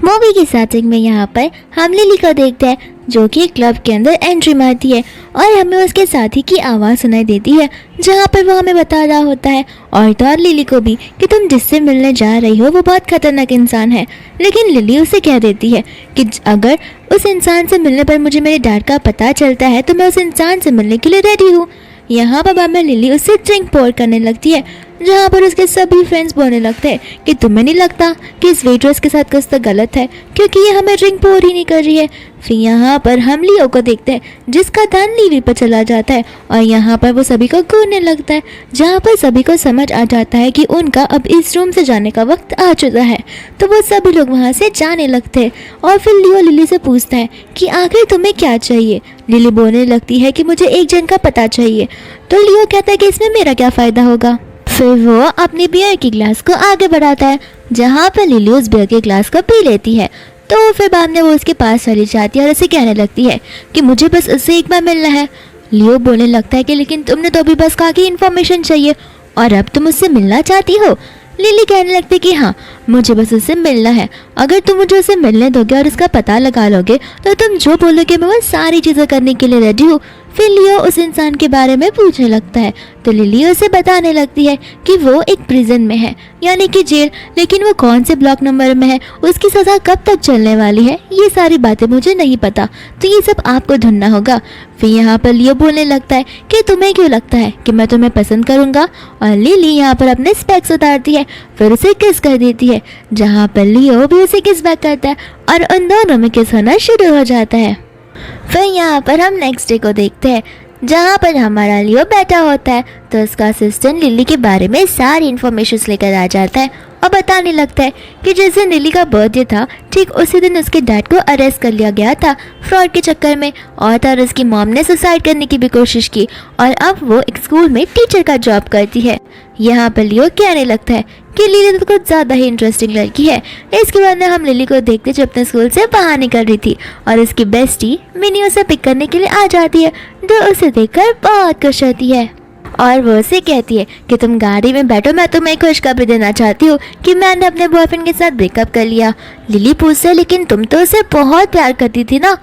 Movie की starting में यहाँ पर हम लिली को देखते हैं जो कि क्लब के अंदर एंट्री मारती है और हमें उसके साथी की आवाज़ सुनाई देती है जहाँ पर वो हमें बता रहा होता है और तो और लिली को भी कि तुम जिससे मिलने जा रही हो वो बहुत खतरनाक इंसान है। लेकिन लिली उसे कह देती है कि अगर उस इंसान से मिलने पर मुझे मेरे डैड का पता चलता है तो मैं उस इंसान से मिलने के लिए रेडी हूँ। यहाँ पर बाद में लिली उससे ड्रिंक पोर करने लगती है जहाँ पर उसके सभी फ्रेंड्स बोलने लगते हैं कि तुम्हें नहीं लगता कि इस वेट्रेस के साथ कुछ तो गलत है क्योंकि ये हमें ड्रिंक पोर ही नहीं कर रही है। फिर यहाँ पर हम लियो को देखते हैं जिसका ध्यान लिली पर चला जाता है और यहाँ पर वो सभी को घूरने लगता है जहाँ पर सभी को समझ आ जाता है कि उनका अब इस रूम से जाने का वक्त आ चुका है। तो वो सभी लोग वहाँ से जाने लगते हैं और फिर लियो लिली से पूछता है कि आखिर तुम्हें क्या चाहिए। लिली बोलने लगती है कि मुझे एक जन का पता चाहिए। तो लियो कहता है कि इसमें मेरा क्या फ़ायदा होगा। फिर वो अपनी बियर की ग्लास को आगे बढ़ाता है जहाँ पर लिली उस बियर के ग्लास को पी लेती है। तो फिर बाद में वो उसके पास चली जाती है और उसे कहने लगती है कि मुझे बस उससे एक बार मिलना है। लियो बोलने लगता है कि लेकिन तुमने तो अभी बस कहा कि इन्फॉर्मेशन चाहिए और अब तुम उससे मिलना चाहती हो। लिली कहने लगती है कि हाँ मुझे बस उससे मिलना है, अगर तुम मुझे उसे मिलने दोगे और उसका पता लगा लोगे तो तुम जो बोलोगे मैं वो सारी चीज़ें करने के लिए रेडी हूँ। फिर लियो उस इंसान के बारे में पूछने लगता है तो लिली उसे बताने लगती है कि वो एक प्रिजन में है यानी कि जेल, लेकिन वो कौन से ब्लॉक नंबर में है, उसकी सज़ा कब तक चलने वाली है, ये सारी बातें मुझे नहीं पता, तो ये सब आपको ढूंढना होगा। फिर यहाँ पर लियो बोलने लगता है कि तुम्हें क्यों लगता है कि मैं तुम्हें पसंद करूँगा, और लिली यहाँ पर अपने स्पेक्स उतारती है फिर उसे किस कर देती है जहाँ पर लियो भी उसे किस बैक करता है और उन दोनों में किस होना शुरू हो जाता है। फिर यहाँ पर हम नेक्स्ट डे को देखते हैं जहाँ पर हमारा लियो बैठा होता है तो उसका असिस्टेंट लिली के बारे में सारी इन्फॉर्मेशन लेकर आ जाता है और बताने लगता है कि जिस दिन लिली का बर्थडे था ठीक उसी दिन उसके डैड को अरेस्ट कर लिया गया था फ्रॉड के चक्कर में, और तो उसकी मॉम ने सुसाइड करने की भी कोशिश की और अब वो एक स्कूल में टीचर का जॉब करती है। यहाँ पर लियो कहने लगता है कि लिली तो कुछ ज़्यादा ही इंटरेस्टिंग लड़की है। इसके बाद में हम लिली को देखते जो अपने स्कूल से बाहर निकल रही थी और उसकी बेस्टी मिनी उसे पिक करने के लिए आ जाती है जो उसे देखकर बहुत खुश होती है और वो उसे कहती है कि तुम गाड़ी में बैठो, मैं तुम्हें खुशखबरी देना चाहती हूँ कि मैंने अपने बॉयफ्रेंड के साथ ब्रेकअप कर लिया। लिली पूछती है लेकिन तुम तो उसे बहुत प्यार करती थी ना।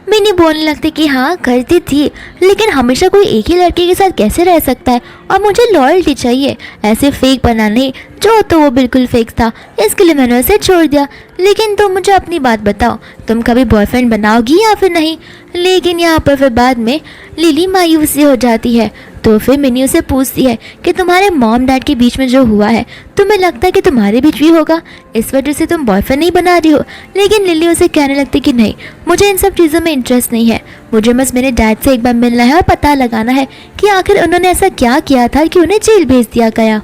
मिनी बोलने लगती कि हाँ करती थी, लेकिन हमेशा कोई एक ही लड़के के साथ कैसे रह सकता है और मुझे लॉयल्टी चाहिए, ऐसे फेक बना नहीं। जो तो वो बिल्कुल फेक था, इसके लिए मैंने उसे छोड़ दिया। लेकिन तुम मुझे अपनी बात बताओ, तुम कभी बॉयफ्रेंड बनाओगी या फिर नहीं। लेकिन यहाँ पर फिर बाद में लिली मायूसी हो जाती है तो फिर मिनी उसे पूछती है कि तुम्हारे मॉम डैड के बीच में जो हुआ है तुम्हें लगता है कि तुम्हारे बीच भी होगा, इस वजह से तुम बॉयफ्रेंड नहीं बना रही हो। लेकिन लिली उसे कहने लगती कि नहीं, मुझे इन सब चीज़ों में इंटरेस्ट नहीं है, मुझे बस मेरे डैड से एक बार मिलना है और पता लगाना है कि आखिर उन्होंने ऐसा क्या किया था कि उन्हें जेल भेज दिया गया।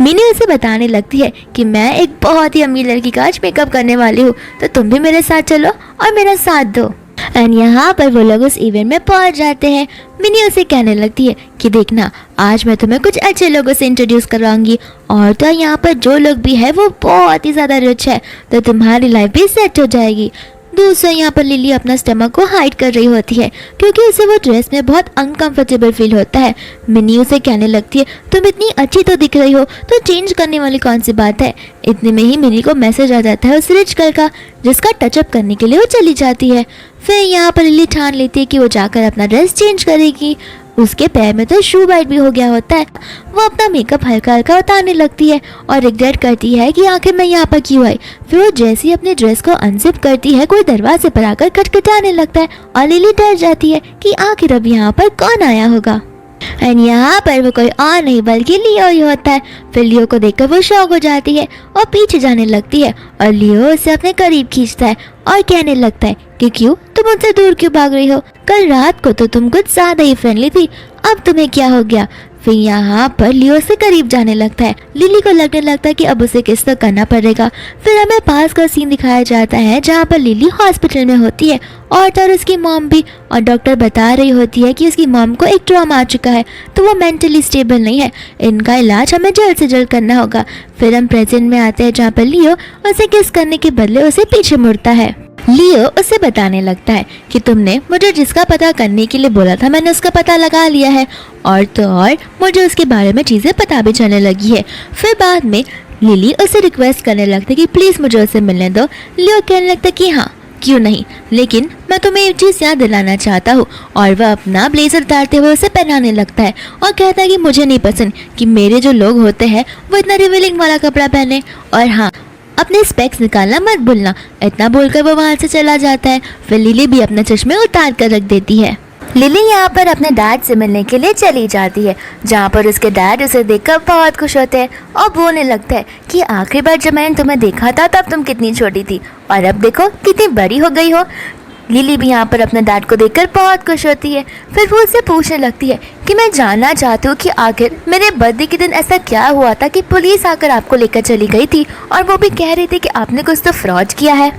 मिनी उसे बताने लगती है कि मैं एक बहुत ही अमीर लड़की का आज मेकअप करने वाली हूँ, तो तुम भी मेरे साथ चलो और मेरा साथ दो। एंड यहाँ पर वो लोग उस इवेंट में पहुँच जाते हैं। मिनी उसे कहने लगती है कि देखना आज मैं तुम्हें कुछ अच्छे लोगों से इंट्रोड्यूस करवाऊंगी और तो यहाँ पर जो लोग भी है वो बहुत ही ज़्यादा रिच है, तो तुम्हारी लाइफ भी सेट हो जाएगी। दूसरा यहाँ पर लिली अपना स्टमक को हाइड कर रही होती है क्योंकि उसे वो ड्रेस में बहुत अनकंफर्टेबल फील होता है। मिनी उसे कहने लगती है तुम इतनी अच्छी तो दिख रही हो, तो चेंज करने वाली कौन सी बात है। इतने में ही मिनी को मैसेज आ जाता है उस रिच गर्ल का जिसका टचअप करने के लिए वो चली जाती है। फिर यहाँ पर लिली ठान लेती है कि वो जाकर अपना ड्रेस चेंज करेगी। उसके पैर में तो शू बाइट भी हो गया होता है। वो अपना मेकअप हल्का हल्का उतारने लगती है और रिग्रेट करती है कि आखिर मैं यहाँ पर क्यों आई। फिर वो जैसे ही अपनी ड्रेस को अनजिप करती है कोई दरवाजे पर आकर खटखटाने लगता है और लिली डर जाती है कि आखिर अब यहाँ पर कौन आया होगा। एंड यहाँ पर वो कोई और नहीं बल्कि लियो ही होता है। फिर लियो को देखकर वो शॉक हो जाती है और पीछे जाने लगती है और लियो उसे अपने करीब खींचता है और कहने लगता है कि क्यों तुम मुझसे दूर क्यों भाग रही हो, कल रात को तो तुम कुछ ज़्यादा ही फ्रेंडली थी, अब तुम्हें क्या हो गया। फिर यहाँ पर लियो से करीब जाने लगता है। लिली को लगने लगता है कि अब उसे किस तो करना पड़ेगा। फिर हमें पास का सीन दिखाया जाता है जहाँ पर लिली हॉस्पिटल में होती है और तो उसकी मॉम भी, और डॉक्टर बता रही होती है कि उसकी मॉम को एक ट्रॉमा आ चुका है तो वो मेंटली स्टेबल नहीं है, इनका इलाज हमें जल्द से जल्द करना होगा। फिर हम प्रेजेंट में आते हैं जहाँ पर लियो उसे किस करने के बदले उसे पीछे मुड़ता है। लियो उसे बताने लगता है कि तुमने मुझे जिसका पता करने के लिए बोला था मैंने उसका पता लगा लिया है और तो और मुझे उसके बारे में चीज़ें पता भी चलने लगी है। फिर बाद में लिली उसे रिक्वेस्ट करने लगती है कि प्लीज मुझे उसे मिलने दो। लियो कहने लगता है कि हाँ क्यों नहीं, लेकिन मैं तुम्हें एक चीज याद दिलाना चाहता हूँ। और वह अपना ब्लेजर उतारते हुए उसे पहनाने लगता है और कहता है कि मुझे नहीं पसंद कि मेरे जो लोग होते हैं वो इतना रिवीलिंग वाला कपड़ा पहने, और हाँ अपने स्पेक्स निकालना मत भूलना। इतना बोलकर वो वहाँ से चला जाता है। फिर लिली भी अपने चश्मे उतार कर रख देती है। लिली यहाँ पर अपने डैड से मिलने के लिए चली जाती है, जहाँ पर उसके डैड उसे देखकर बहुत खुश होते हैं और बोलने लगता है कि आखिरी बार जब मैंने तुम्हें देखा था तब तुम कितनी छोटी थी और अब देखो कितनी बड़ी हो गई हो। लिली भी यहाँ पर अपने डैड को देखकर बहुत खुश होती है। फिर वो उससे पूछने लगती है कि मैं जानना चाहती हूँ कि आखिर मेरे बर्थडे के दिन ऐसा क्या हुआ था कि पुलिस आकर आपको लेकर चली गई थी और वो भी कह रही थी कि आपने कुछ तो फ्रॉड किया है।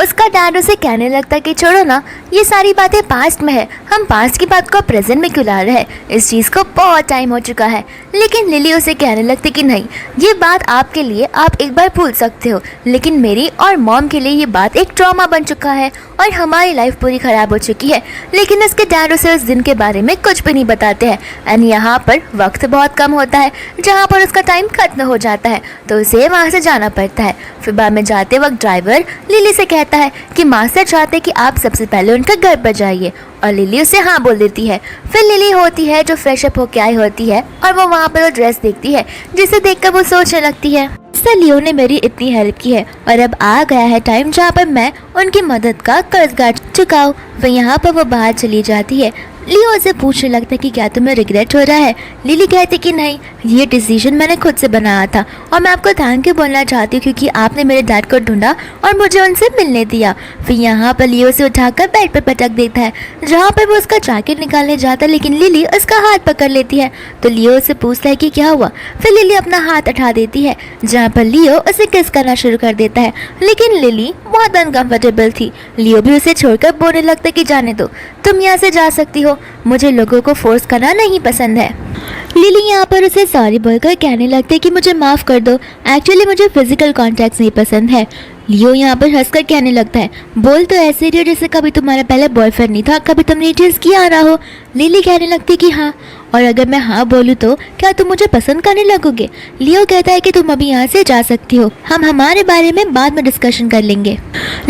उसका डैड उसे कहने लगता है कि छोड़ो ना, ये सारी बातें पास्ट में है, हम पास्ट की बात को प्रेजेंट में क्यों ला रहे हैं, इस चीज़ को बहुत टाइम हो चुका है। लेकिन लिली उसे कहने लगती कि नहीं, ये बात आपके लिए आप एक बार भूल सकते हो, लेकिन मेरी और मॉम के लिए ये बात एक ट्रॉमा बन चुका है और हमारी लाइफ पूरी ख़राब हो चुकी है। लेकिन उसके डैड उसे उस दिन के बारे में कुछ भी नहीं बताते हैं। एंड यहाँ पर वक्त बहुत कम होता है, जहाँ पर उसका टाइम खत्म हो जाता है, तो उसे वहाँ से जाना पड़ता है। फिर बाद में जाते वक्त ड्राइवर लिली से कहता है कि मास्टर चाहते कि आप सबसे पहले उनके घर पर जाइए, और लिली उसे हाँ बोल देती है। फिर लिली होती है जो फ्रेश अप होके आई होती है और वो वहाँ पर वो ड्रेस देखती है, जिसे देखकर वो सोचने लगती है सर लियो ने मेरी इतनी हेल्प की है और अब आ गया है टाइम जहाँ पर मैं उनकी मदद का कर्जदार चुकाऊं। वह यहाँ पर वो बाहर चली जाती है। लियो उसे पूछने लगता है कि क्या तुम्हें रिग्रेट हो रहा है। लिली कहती कि नहीं, ये डिसीजन मैंने खुद से बनाया था और मैं आपको थैंक यू बोलना चाहती हूँ क्योंकि आपने मेरे डैड को ढूंढा और मुझे उनसे मिलने दिया। फिर यहाँ पर लियो उसे उठाकर बेड पर पटक देता है, जहाँ पर वो उसका जैकेट निकालने जाता है, लेकिन लिली उसका हाथ पकड़ लेती है। तो लियो उसे पूछता है कि क्या हुआ। फिर लिली अपना हाथ उठा देती है, जहाँ पर लियो उसे किस करना शुरू कर देता है, लेकिन लिली बहुत अनकंफर्टेबल थी। लियो भी उसे छोड़कर बोलने लगता है कि जाने दो, तुम यहाँ से जा सकती हो, मुझे लोगों को फोर्स करना नहीं पसंद है। लिली यहाँ पर उसे सॉरी बोलकर कहने लगते कि मुझे माफ़ कर दो, एक्चुअली मुझे फिजिकल कॉन्टैक्ट नहीं पसंद है। लियो यहाँ पर हंसकर कहने लगता है, बोल तो ऐसे रही हो जैसे कभी तुम्हारा पहले बॉयफ्रेंड नहीं था, कभी तुमने ये चीज़ किया रहा हो। लिली कहने लगती कि हाँ, और अगर मैं हाँ बोलूँ तो क्या तुम मुझे पसंद करने लगोगे। लियो कहता है कि तुम अभी यहाँ से जा सकती हो, हम हमारे बारे में बाद में डिस्कशन कर लेंगे।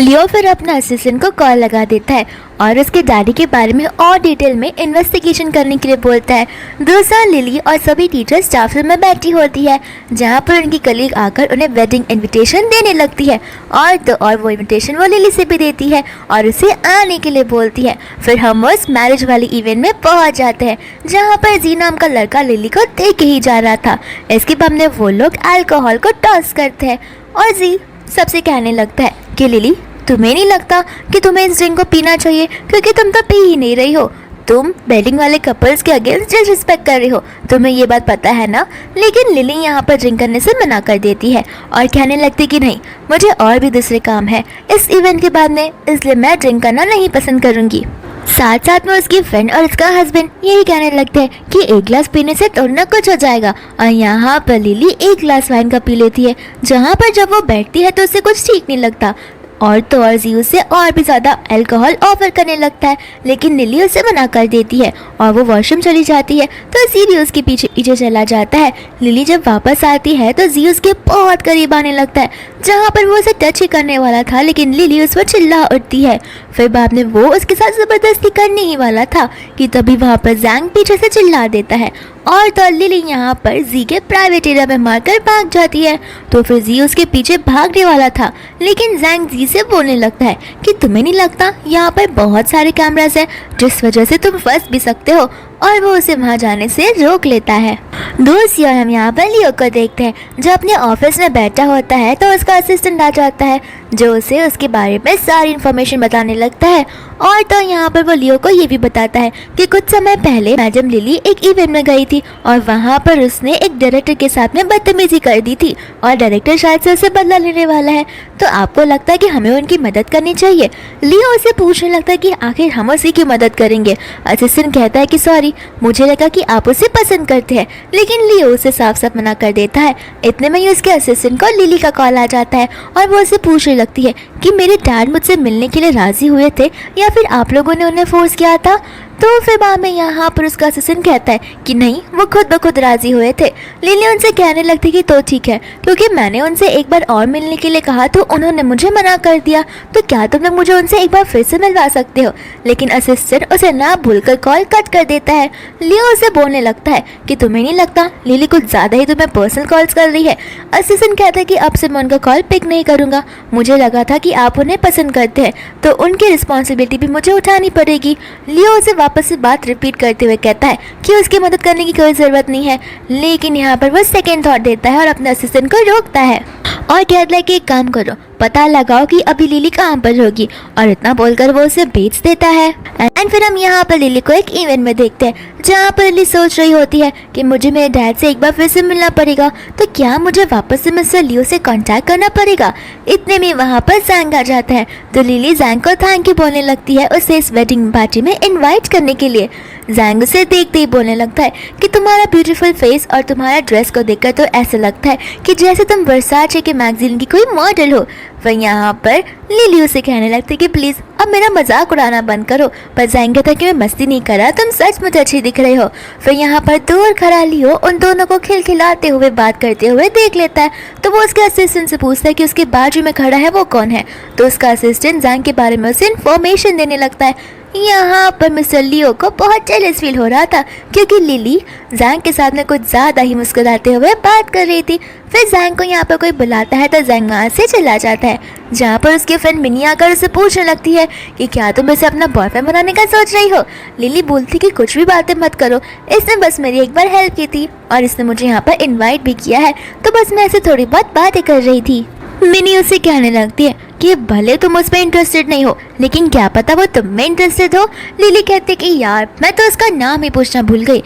लियो फिर अपना असिस्टेंट को कॉल लगा देता है और उसके डैडी के बारे में और डिटेल में इन्वेस्टिगेशन करने के लिए बोलता है। दूसरा लिली और सभी टीचर स्टाफ रूम में बैठी होती है, जहाँ पर उनकी कलीग आकर उन्हें वेडिंग इनविटेशन देने लगती है और तो और वो इनविटेशन वो लिली से भी देती है और उसे आने के लिए बोलती है। फिर हम उस मैरिज वाली इवेंट में पहुँच जाते हैं, जहाँ पर जी नाम का लड़का लिली को देख ही जा रहा था। इसके बाद में वो लोग अल्कोहल को टॉस करते हैं और जी सबसे कहने लगता है कि लिली, तुम्हें नहीं लगता कि तुम्हें इस ड्रिंक को पीना चाहिए, क्योंकि तुम तो पी ही नहीं रही हो, तुम वेडिंग वाले कपल्स के अगेंस्ट डिसरिस्पेक्ट कर रही हो, तुम्हें ये बात पता है ना। लेकिन लिली यहाँ पर ड्रिंक करने से मना कर देती है और कहने लगती कि नहीं, मुझे और भी दूसरे काम है इस इवेंट के बाद में, इसलिए मैं ड्रिंक करना नहीं पसंद करूँगी। साथ साथ में उसकी फ्रेंड और उसका हस्बैंड यही कहने लगते हैं कि एक गिलास पीने से तो ना कुछ हो जाएगा, और यहाँ पर लिली एक गिलास वाइन का पी लेती है, जहाँ पर जब वो बैठती है तो उसे कुछ ठीक नहीं लगता और तो और जी उसे और भी ज़्यादा अल्कोहल ऑफर करने लगता है, लेकिन लिली उसे मना कर देती है और वो वॉशरूम चली जाती है। तो जी भी उसके पीछे पीछे चला जाता है। लिली जब वापस आती है तो जी उसके बहुत करीब आने लगता है, जहाँ पर वो उसे टच ही करने वाला था, लेकिन लिली उस पर चिल्ला उठती है। फिर बाद में वो उसके साथ ज़बरदस्ती करने ही वाला था कि तभी वहाँ पर जैंग पीछे से चिल्ला देता है और तो लिली यहाँ पर जी के प्राइवेट एरिया में मारकर भाग जाती है। तो फिर जी उसके पीछे भागने वाला था, लेकिन जैंग जी से बोलने लगता है कि तुम्हें नहीं लगता यहाँ पर बहुत सारे कैमरास हैं जिस वजह से तुम फंस भी सकते हो, और वो उसे वहाँ जाने से रोक लेता है। दूसरी ओर हम यहाँ पर लियो को देखते हैं, जो अपने ऑफिस में बैठा होता है तो उसका असिस्टेंट आ जाता है, जो उसे उसके बारे में सारी इन्फॉर्मेशन बताने लगता है। और तो यहाँ पर वो लियो को ये भी बताता है कि कुछ समय पहले मैडम लिली एक इवेंट में गई थी और वहाँ पर उसने एक डायरेक्टर के साथ में बदतमीजी कर दी थी और डायरेक्टर शायद से उसे बदला लेने वाला है, तो आपको लगता है कि हमें उनकी मदद करनी चाहिए। लियो उसे पूछने लगता है कि आखिर हम उसी की मदद करेंगे। असिस्टेंट कहता है कि सॉरी, मुझे लगा कि आप उसे पसंद करते हैं, लेकिन लियो उसे साफ साफ मना कर देता है। इतने में ही उसके असिस्टेंट को लिली का कॉल आ जाता है और वो उसे पूछने लगती है कि मेरे डैड मुझसे मिलने के लिए राजी हुए थे या फिर आप लोगों ने उन्हें फोर्स किया था। तो फिर बाद में यहाँ पर उसका असिस्टेंट कहता है कि नहीं, वो खुद ब खुद राजी हुए थे। लिली उनसे कहने लगती कि तो ठीक है, क्योंकि मैंने उनसे एक बार और मिलने के लिए कहा तो उन्होंने मुझे मना कर दिया, तो क्या तुम लोग मुझे उनसे एक बार फिर से मिलवा सकते हो। लेकिन असिस्टेंट उसे ना भूलकर कॉल कट कर देता है। लियो उसे बोलने लगता है कि तुम्हें नहीं लगता लिली कुछ ज़्यादा ही तुम्हें पर्सनल कॉल्स कर रही है। असिस्टेंट कहता है कि अब से मैं उनका कॉल पिक नहीं करूँगा, मुझे लगा था कि आप उन्हें पसंद करते हैं तो उनकी रिस्पॉन्सिबिलिटी भी मुझे उठानी पड़ेगी। लियो उसे वापस से बात रिपीट करते हुए कहता है कि उसकी मदद करने की कोई ज़रूरत नहीं है, लेकिन यहाँ पर वो सेकेंड थॉट देता है और अपने असिस्टेंट को रोकता है और कहता है कि एक काम करो, पता लगाओ कि अभी लिली कहाँ पर होगी, और इतना बोलकर वो उसे बेच देता है। एंड फिर हम यहाँ पर लिली को एक इवेंट में देखते हैं जहाँ पर लिली सोच रही होती है कि मुझे मेरे डैड से एक बार फिर से मिलना पड़ेगा, तो क्या मुझे वापस से मिस्टर लियो से कांटेक्ट करना पड़ेगा। इतने में वहाँ पर जैंग आ जाता है, तो लिली जैंग को थैंक यू बोलने लगती है उसे इस वेडिंग पार्टी में इन्वाइट करने के लिए। जैंग उसे देखते ही बोलने लगता है कि तुम्हारा ब्यूटीफुल फेस और तुम्हारा ड्रेस को देखकर तो ऐसा लगता है कि जैसे तुम वर्साचे के मैगजीन की कोई मॉडल हो। वह यहाँ पर लिली उसे कहने लगती है कि प्लीज़ अब मेरा मजाक उड़ाना बंद करो, पर जैंग कहता है कि मैं मस्ती नहीं कर रहा, तुम सच मुझे अच्छी दिख रहे हो। फिर यहाँ पर दूर खड़ा लियो उन दोनों को खिलखिलाते हुए बात करते हुए देख लेता है, तो वो उसके असिस्टेंट से पूछता है कि उसके बाजू में खड़ा है वो कौन है। तो उसका असिस्टेंट जैंग के बारे में उसे इन्फॉर्मेशन देने लगता है। यहाँ पर मिस्टर लियो को बहुत जेलस फील हो रहा था, क्योंकि लिली जैंग के साथ में कुछ ज़्यादा ही मुस्कुराते हुए बात कर रही थी। फिर जैंग को यहाँ पर कोई बुलाता है तो जैंग वहाँ से चला जाता है, जहाँ पर उसकी फ्रेंड मिनी आकर उसे पूछने लगती है कि क्या तुम इसे अपना बॉयफ्रेंड बनाने का सोच रही हो। लिली बोलती कि कुछ भी बातें मत करो, इसने बस मेरी एक बार हेल्प की थी और इसने मुझे यहाँ पर इन्वाइट भी किया है, तो बस मैं ऐसे थोड़ी बहुत बातें कर रही थी। मिनी उसे कहने लगती है कि भले तुम उस पर इंटरेस्टेड नहीं हो, लेकिन क्या पता वो तुम में इंटरेस्टेड हो। लिली कहती है कि यार मैं तो उसका नाम ही पूछना भूल गई।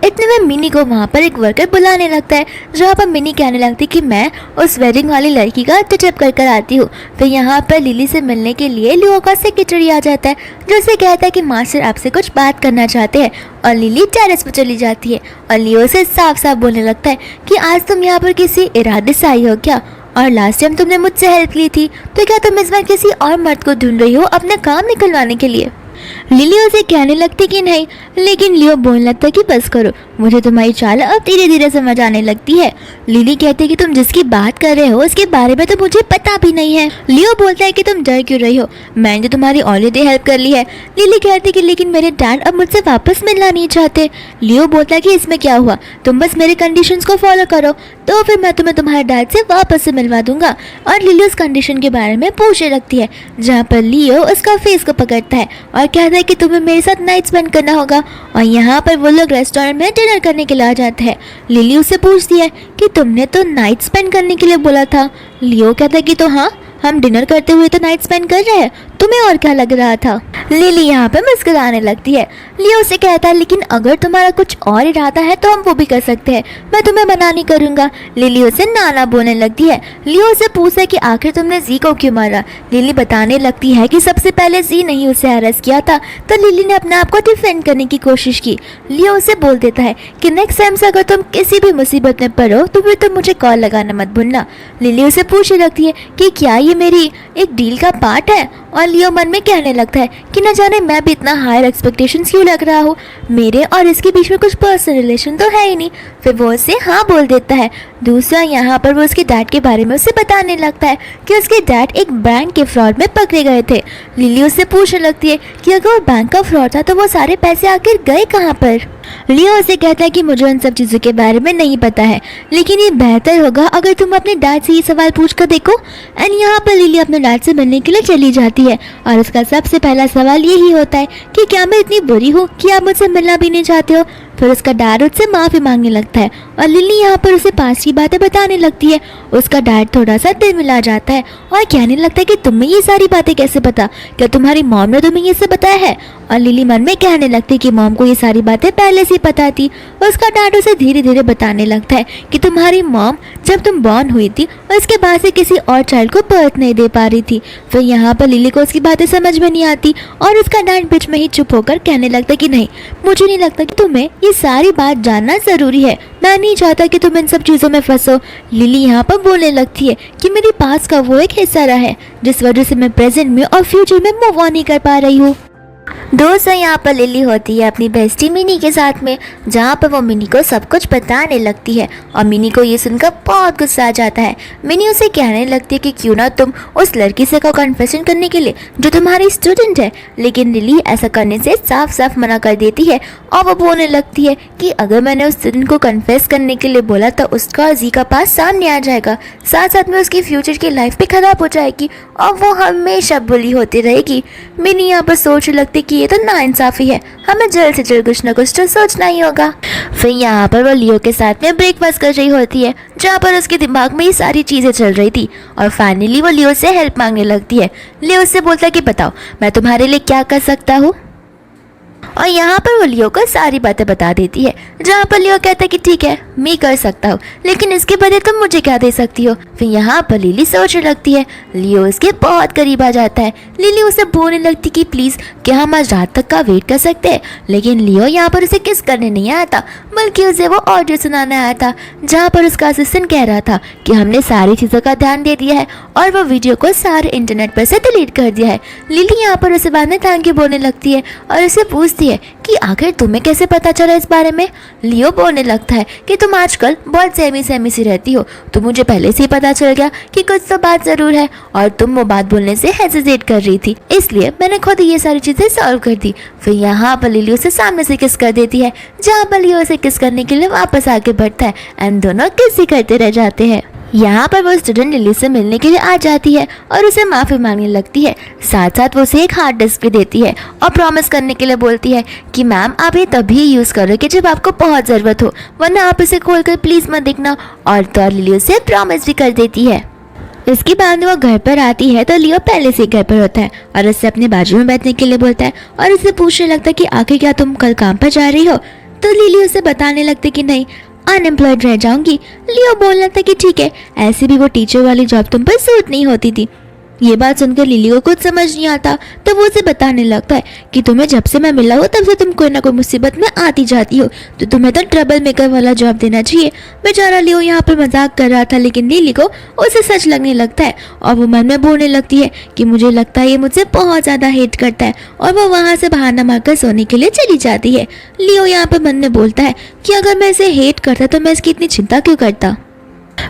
इतने में मिनी को वहाँ पर एक वर्कर बुलाने लगता है, जहाँ पर मिनी कहने लगती है कि मैं उस वेडिंग वाली लड़की का टचअप कर आती हूँ। फिर यहाँ पर लिली से मिलने के लिए लियो का सेक्रेटरी आ जाता है, जो उसे कहता है कि मास्टर आपसे कुछ बात करना चाहते हैं, और लिली टेरेस पर चली जाती है और लियो से साफ साफ बोलने लगता है कि आज तुम यहाँ पर किसी इरादे से आई हो क्या, और लास्ट टाइम तुमने मुझसे हेल्प ली थी, तो क्या तुम इस बार किसी और मर्द को ढूंढ रही हो अपना काम निकलवाने के लिए। लिली उसे कहने लगती कि नहीं, लेकिन लियो बोलने लगता है कि बस करो, मुझे तुम्हारी चाल अब धीरे धीरे समझ आने लगती है। लिली कहती है कि तुम जिसकी बात कर रहे हो उसके बारे में तो मुझे पता भी नहीं है। लियो बोलता है कि तुम डर क्यों रही हो, मैंने तो तुम्हारी ऑलरेडी हेल्प कर ली है। लिली कहती है कि लेकिन मेरे डैड अब मुझसे वापस मिलना नहीं चाहते। लियो बोलता है कि इसमें क्या हुआ, तुम बस मेरे कंडीशंस को फॉलो करो तो फिर मैं तुम्हें तुम्हारे डैड से वापस से मिलवा दूंगा। और लिली उस कंडीशन के बारे में पूछने लगती है, जहाँ पर लियो उसका फेस को पकड़ता है और कहता है कि तुम्हें मेरे साथ नाइट स्पेंड करना होगा। और यहाँ पर वो लोग रेस्टोरेंट में डिनर करने के लिए आ जाते हैं। लिली उससे पूछती है कि तुमने तो नाइट स्पेंड करने के लिए बोला था। लियो कहता है कि तो हाँ, हम डिनर करते हुए तो नाइट स्पेंड कर रहे हैं, तुम्हें और क्या लग रहा था। लिली यहाँ पे मुस्कुराने लगती है। लियो से कहता है लेकिन अगर तुम्हारा कुछ और इरादा है तो हम वो भी कर सकते हैं, मैं तुम्हें मना नहीं करूँगा। लिली उसे नाना बोलने लगती है। लियो से पूछता है कि आखिर तुमने जी को क्यों मारा। लिली बताने लगती है कि सबसे पहले जी ने ही उसे अरेस्ट किया था, तो लिली ने अपने आप को डिफेंड करने की कोशिश की। लियो उसे बोल देता है कि नेक्स्ट टाइम से अगर तुम किसी भी मुसीबत में पड़ो तो फिर तुम मुझे कॉल लगाना मत भूलना। लिली उसे पूछने लगती है कि क्या ये मेरी एक डील का पार्ट है, और लियो मन में कहने लगता है कि न जाने मैं भी इतना हायर एक्सपेक्टेशंस क्यों लग रहा हूँ, मेरे और इसके बीच में कुछ पर्सनल रिलेशन तो है ही नहीं। फिर वो उसे हाँ बोल देता है। दूसरा यहाँ पर वो उसके डैड के बारे में उसे बताने लगता है कि उसके डैड एक बैंक के फ्रॉड में पकड़े गए थे। लिली उससे पूछने लगती है कि अगर वो बैंक का फ्रॉड था तो वो सारे पैसे आखिर गए कहाँ पर। लियो उसे कहता है कि मुझे उन सब चीज़ों के बारे में नहीं पता है, लेकिन ये बेहतर होगा अगर तुम अपने डैड से ये सवाल पूछ कर देखो। एंड यहाँ पर लिली अपने डैड से मिलने के लिए चली जाती है और उसका सबसे पहला सवाल यही होता है कि क्या मैं इतनी बुरी हूँ कि आप मुझसे मिलना भी नहीं चाहते हो। फिर उसका डैड उससे माफ़ी मांगने लगता है और लिली यहाँ पर उसे पास की बातें बताने लगती है। उसका डैड थोड़ा सा दिल मिला जाता है और कहने लगता है कि तुम्हें ये सारी बातें कैसे पता, क्या तुम्हारी मॉम ने तुम्हें ये सब बताया है। और लिली मन में कहने लगती है कि मॉम को ये सारी बातें पहले से पता थी। उसका डैड उसे धीरे धीरे बताने लगता है कि तुम्हारी मॉम जब तुम बॉर्न हुई थी और इसके बाद से किसी और चाइल्ड को बर्थ नहीं दे पा रही थी। फिर यहाँ पर लिली को उसकी बातें समझ में नहीं आती और उसका डैड बीच में ही चुप होकर कहने लगता है कि नहीं, मुझे नहीं लगता कि तुम्हें ये सारी बात जानना ज़रूरी है, मैं नहीं चाहता कि तुम इन सब चीज़ों में फंसो। लिली यहाँ पर बोलने लगती है कि मेरी पास का वो एक हिस्सा रहा है जिस वजह से मैं प्रेजेंट में और फ्यूचर में मूव ऑन नहीं कर पा रही हूँ। दोस्तों यहाँ पर लिली होती है अपनी बेस्टी मिनी के साथ में, जहाँ पर वो मिनी को सब कुछ बताने लगती है और मिनी को ये सुनकर बहुत गुस्सा आ जाता है। मिनी उसे कहने लगती है कि क्यों ना तुम उस लड़की से कहो कन्फेशन करने के लिए जो तुम्हारी स्टूडेंट है, लेकिन लिली ऐसा करने से साफ साफ मना कर देती है और वो बोलने लगती है कि अगर मैंने उस स्टूडेंट को कन्फेस करने के लिए बोला तो उसका और जी का पास सामने आ जाएगा, साथ साथ में उसकी फ्यूचर की लाइफ भी खराब हो जाएगी और वो हमेशा बुली होती रहेगी। मिनी यहाँ पर सोचने लगती कि ये तो नाइंसाफी है, हमें जल्द से जल्द कुछ ना कुछ तो सोचना ही होगा। फिर यहाँ पर वो लियो के साथ में ब्रेकफास्ट कर रही होती है, जहाँ पर उसके दिमाग में ये सारी चीज़ें चल रही थी और फाइनली वो लियो से हेल्प मांगने लगती है। लियो उससे बोलता है कि बताओ मैं तुम्हारे लिए क्या कर सकता हूँ, और यहाँ पर वो लियो को सारी बातें बता देती है, जहाँ पर लियो कहता है कि ठीक है मैं कर सकता हूँ, लेकिन इसके बदले तुम मुझे क्या दे सकती हो। फिर यहाँ पर लिली सोचने लगती है। लियो उसके बहुत करीब आ जाता है। लिली उसे बोलने लगती कि प्लीज़ क्या हम आज रात तक का वेट कर सकते हैं, लेकिन लियो यहाँ पर उसे किस करने नहीं आया था, बल्कि उसे वो ऑडियो सुनाने आया था, जहाँ पर उसका असिस्टेंट कह रहा था कि हमने सारी चीज़ों का ध्यान दे दिया है और वो वीडियो को सारे इंटरनेट पर से डिलीट कर दिया है। लिली यहाँ पर उसे बाद में थैंक यू बोलने लगती है और उसे पूछती है कि आखिर तुम्हें कैसे पता चला इस बारे में। लियो बोलने लगता है कि तुम आजकल बहुत सहमी सी रहती हो, तो मुझे पहले से ही पता चल गया कि कुछ तो बात जरूर है और तुम वो बात बोलने से हेजिटेट कर रही थी, इसलिए मैंने खुद ये सारी चीजें सॉल्व कर दी। फिर यहाँ पर लियो उसे सामने से किस कर देती है, जहाँ पर लियो उसे किस करने के लिए वापस आके बढ़ता है एंड दोनों किस ही करते रह जाते हैं। यहाँ पर वो स्टूडेंट लिली से मिलने के लिए आ जाती है और उसे माफ़ी मांगने लगती है, साथ साथ वो उसे एक हार्ड डिस्क भी देती है और प्रॉमिस करने के लिए बोलती है कि मैम आप ये तभी यूज़ करो कि जब आपको बहुत ज़रूरत हो, वरना आप इसे खोलकर प्लीज़ मत देखना। और तो लिली उसे प्रॉमिस भी कर देती है। इसके बाद वो घर पर आती है तो लियो पहले से घर पर होता है और उससे अपने बाजू में बैठने के लिए बोलता है और उसे पूछने लगता है कि आखिर क्या तुम कल काम पर जा रही हो। तो लिली उसे बताने लगती कि नहीं अनएम्प्लॉयड रह जाऊंगी। लियो बोलना था कि ठीक है, ऐसे भी वो टीचर वाली जॉब तुम पर सूट नहीं होती थी। ये बात सुनकर लिली को कुछ समझ नहीं आता, तो वो उसे बताने लगता है कि तुम्हें जब से मैं मिला हूँ तब से तुम कोई ना कोई मुसीबत में आती जाती हो, तो तुम्हें तो ट्रबल मेकर वाला जॉब देना चाहिए। बेचारा लियो यहाँ पर मजाक कर रहा था, लेकिन लिली को उसे सच लगने लगता है और वो मन में बोलने लगती है कि मुझे लगता है ये मुझसे बहुत ज़्यादा हेट करता है, और वो वहाँ से बहाना मारकर सोने के लिए चली जाती है। लियो यहाँ पर मन में बोलता है कि अगर मैं इसे हेट करता तो मैं इसकी इतनी चिंता क्यों करता।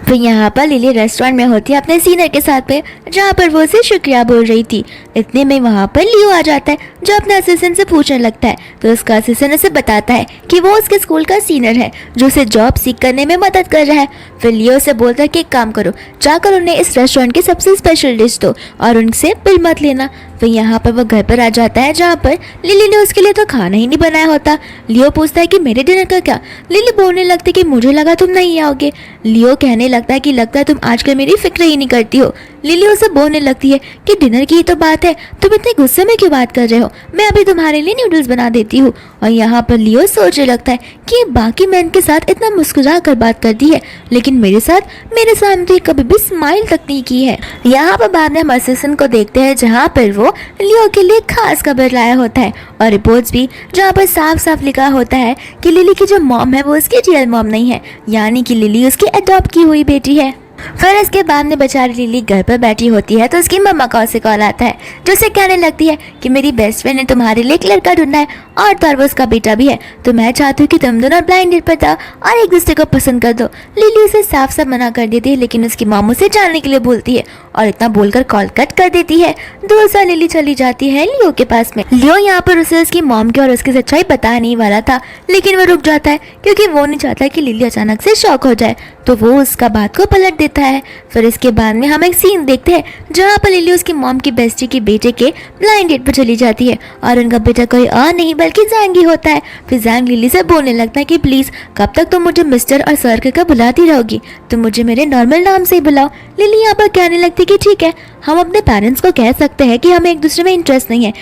फिर यहाँ पर लिली रेस्टोरेंट में होती है अपने सीनियर के साथ में, जहाँ पर वो उसे शुक्रिया बोल रही थी। इतने में वहाँ पर लियो आ जाता है, जो अपने असिस्टेंट से पूछने लगता है, तो उसका असिस्टेंट उसे बताता है कि वो उसके स्कूल का सीनियर है जो उसे जॉब सीख करने में मदद कर रहा है। फिर लियो उसे बोलता है कि एक काम करो, जाकर उन्हें इस रेस्टोरेंट की सबसे स्पेशल डिश दो और उनसे बिल मत लेना। फिर यहाँ पर वो घर पर आ जाता है, जहाँ पर लिली ने उसके लिए तो खाना ही नहीं बनाया होता। लियो पूछता है कि मेरे डिनर का क्या। लिली बोलने लगती कि मुझे लगा तुम नहीं आओगे। लियो कहने लगता है कि लगता है तुम आजकल मेरी फिक्र ही नहीं करती हो। लिली उसे बोलने लगती है कि डिनर की ही तो बात है, तुम इतने गुस्से में क्यों बात कर रहे हो, मैं अभी तुम्हारे लिए नूडल्स बना देती हूँ। और यहाँ पर लियो सोचने लगता है कि बाकी मैन के साथ इतना मुस्कुरा कर बात करती है, लेकिन मेरे मेरे सामने कभी भी स्माइल तक नहीं की है। यहाँ पर बाद में हम असिस्टेंट को देखते हैं, जहाँ पर वो लियो के लिए खास खबर लाया होता है और रिपोर्ट्स भी, जहाँ पर साफ साफ लिखा होता है कि लिली की जो मॉम है वो उसकी रियल मॉम नहीं है, यानी कि लिली उसकी अडॉप्ट की हुई बेटी है। फिर इसके बाद में बेचारी लिली घर पर बैठी होती है तो उसकी मम्मा का उसे कॉल आता है, जो उसे कहने लगती है कि मेरी बेस्ट फ्रेंड ने तुम्हारे लिए एक लड़का ढूंढा है और तो वो उसका बेटा भी है, तो मैं चाहती हूँ कि तुम दोनों ब्लाइंड डेट पर जाओ और एक दूसरे को पसंद कर दो। लिली उसे साफ साफ मना कर देती है, लेकिन उसकी मॉम उसे जाने के लिए बोलती है और इतना बोलकर कॉल कट कर देती है। दूसरा लिली चली जाती है लियो के पास में। लियो यहाँ पर उसे उसकी मॉम की और उसकी सच्चाई पता नहीं वाला था, लेकिन वो रुक जाता है क्योंकि वो नहीं चाहता कि लिली अचानक से शॉक हो जाए, तो वो उसका बात को पलट देता है। फिर इसके बाद में हम एक सीन देखते हैं, जहाँ पर लिली उसकी मॉम की बेस्टी के बेटे के ब्लाइंड डेट पर चली जाती है और उनका बेटा कोई और नहीं बल्कि जैंग ही होता है। फिर जैंग लिली से बोलने लगता है कि प्लीज़ कब तक तुम मुझे मिस्टर और सर कहकर बुलाती रहोगी, तुम मुझे मेरे नॉर्मल नाम से ही बुलाओ। लिली यहाँ पर कहने लगती कि ठीक है, हम अपने पेरेंट्स को कह सकते हैं कि हमें एक दूसरे में इंटरेस्ट नहीं है,